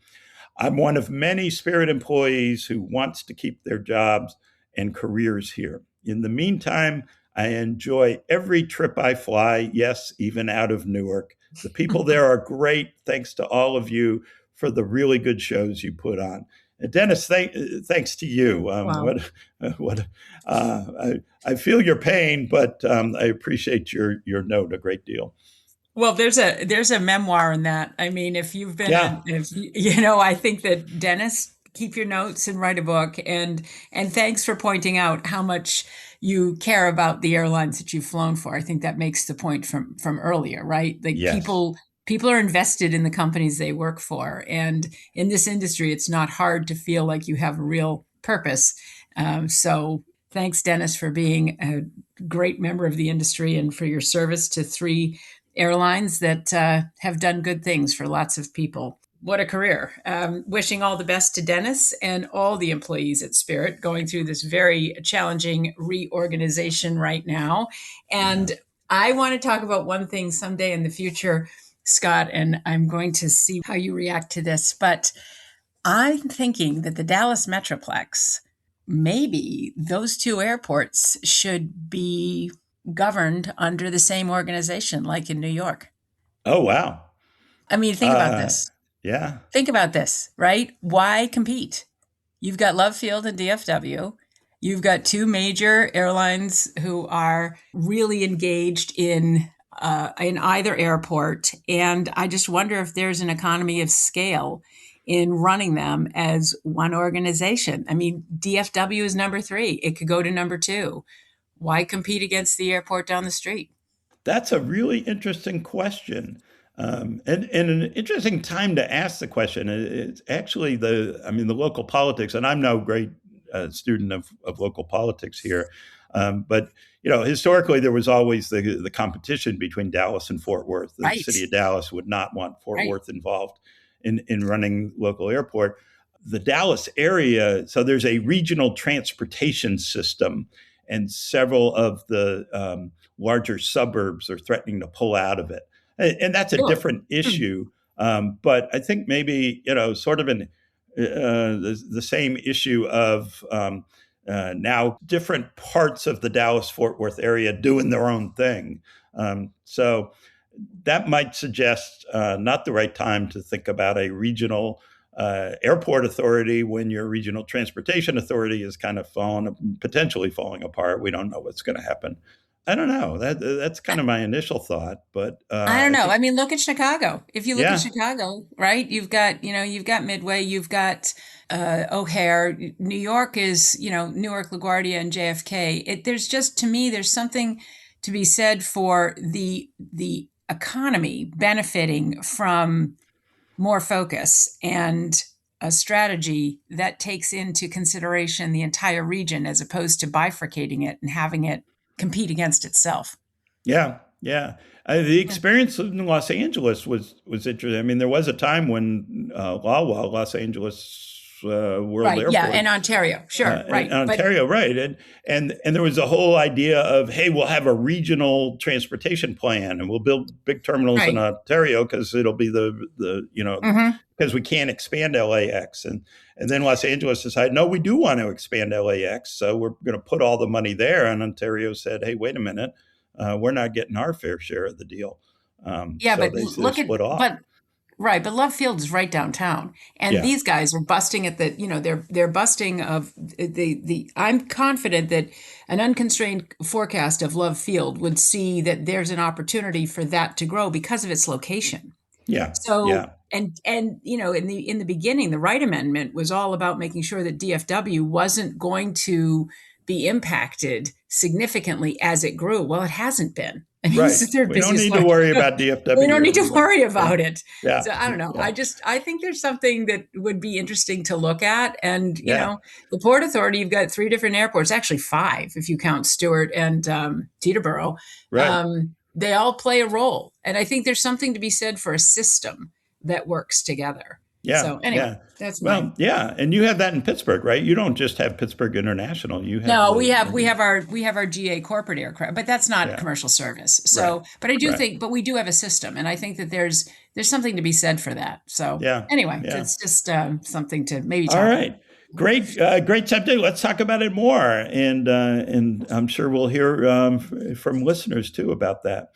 I'm one of many Spirit employees who wants to keep their jobs and careers here. In the meantime, I enjoy every trip I fly, yes, even out of Newark. The people there are great. Thanks to all of you for the really good shows you put on. Dennis, thanks to you. Wow. I feel your pain, but I appreciate your note a great deal. Well, there's a memoir in that. I mean, if you've been, I think that Dennis, keep your notes and write a book. And thanks for pointing out how much you care about the airlines that you've flown for. I think that makes the point from earlier, right? Like yes. People are invested in the companies they work for. And in this industry, it's not hard to feel like you have a real purpose. So thanks, Dennis, for being a great member of the industry and for your service to 3 airlines that have done good things for lots of people. What a career. Wishing all the best to Dennis and all the employees at Spirit going through this very challenging reorganization right now. And I want to talk about one thing someday in the future, Scott, and I'm going to see how you react to this, but I'm thinking that the Dallas Metroplex, maybe those 2 airports should be governed under the same organization like in New York. Oh, wow. I mean, think about this. Yeah. Think about this, right? Why compete? You've got Love Field and DFW. You've got 2 major airlines who are really engaged in either airport. And I just wonder if there's an economy of scale in running them as one organization. I mean, DFW is number 3. It could go to number 2. Why compete against the airport down the street? That's a really interesting question. And an interesting time to ask the question. It's actually the local politics, and I'm no great student of local politics here. But, historically, there was always the competition between Dallas and Fort Worth. The city of Dallas would not want Fort Worth involved in running local airport. The Dallas area, so there's a regional transportation system, and several of the larger suburbs are threatening to pull out of it. And that's a different issue. But I think maybe, sort of the same issue of now different parts of the Dallas-Fort Worth area doing their own thing. So that might suggest not the right time to think about a regional airport authority when your regional transportation authority is kind of potentially falling apart. We don't know what's going to happen I don't know. That's kind of my initial thought, but I don't know. think, I mean, look at Chicago. If you look at yeah, Chicago, right? You've got Midway, you've got O'Hare. New York is, Newark, LaGuardia, and JFK. There's just, to me, there's something to be said for the economy benefiting from more focus and a strategy that takes into consideration the entire region as opposed to bifurcating it and having it compete against itself. yeah, yeah. The experience in Los Angeles was interesting. I mean, there was a time when LAWA, Los Angeles World Right. Airport, Yeah. And Ontario. Sure. Right. in Ontario, right? And there was a whole idea of, hey, we'll have a regional transportation plan, and we'll build big terminals in Ontario because it'll be because we can't expand LAX, and then Los Angeles decided, no, we do want to expand LAX, so we're going to put all the money there. And Ontario said, hey, wait a minute, we're not getting our fair share of the deal. Yeah, so but they look at split off. but Love Field is right downtown, and Yeah. these guys are busting at they're busting of the. I'm confident that an unconstrained forecast of Love Field would see that there's an opportunity for that to grow because of its location. Yeah. So Yeah. and in the beginning, the Wright Amendment was all about making sure that DFW wasn't going to be impacted significantly as it grew. Well, it hasn't been. I mean, Right. this is their We don't busiest need to worry about DFW. We don't need to anymore. worry about it. Yeah. So I don't know. Yeah. I think there's something that would be interesting to look at. And, Yeah. the Port Authority, you've got 3 different airports, actually 5, if you count Stewart and Teterboro. Right. They all play a role. And I think there's something to be said for a system that works together. Yeah. So anyway, Yeah. that's Well, yeah, and you have that in Pittsburgh, right? You don't just have Pittsburgh International. You have we have our GA corporate aircraft, but that's not commercial service. So, Right. but I do Right. think, but we do have a system, and I think that there's something to be said for that. So, Yeah. anyway, Yeah. it's just something to maybe talk All about. right. Great subject. Let's talk about it more, and I'm sure we'll hear from listeners too about that.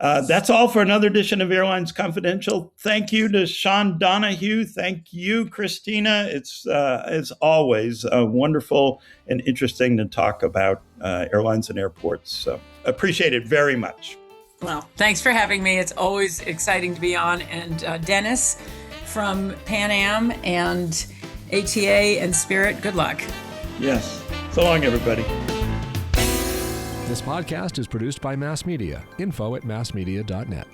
That's all for another edition of Airlines Confidential. Thank you to Sean Donohue. Thank you, Christina. It's as always wonderful and interesting to talk about airlines and airports. So appreciate it very much. Well, thanks for having me. It's always exciting to be on. And Dennis from Pan Am and ATA and Spirit, good luck. Yes. So long, everybody. This podcast is produced by Mass Media. Info@massmedia.net.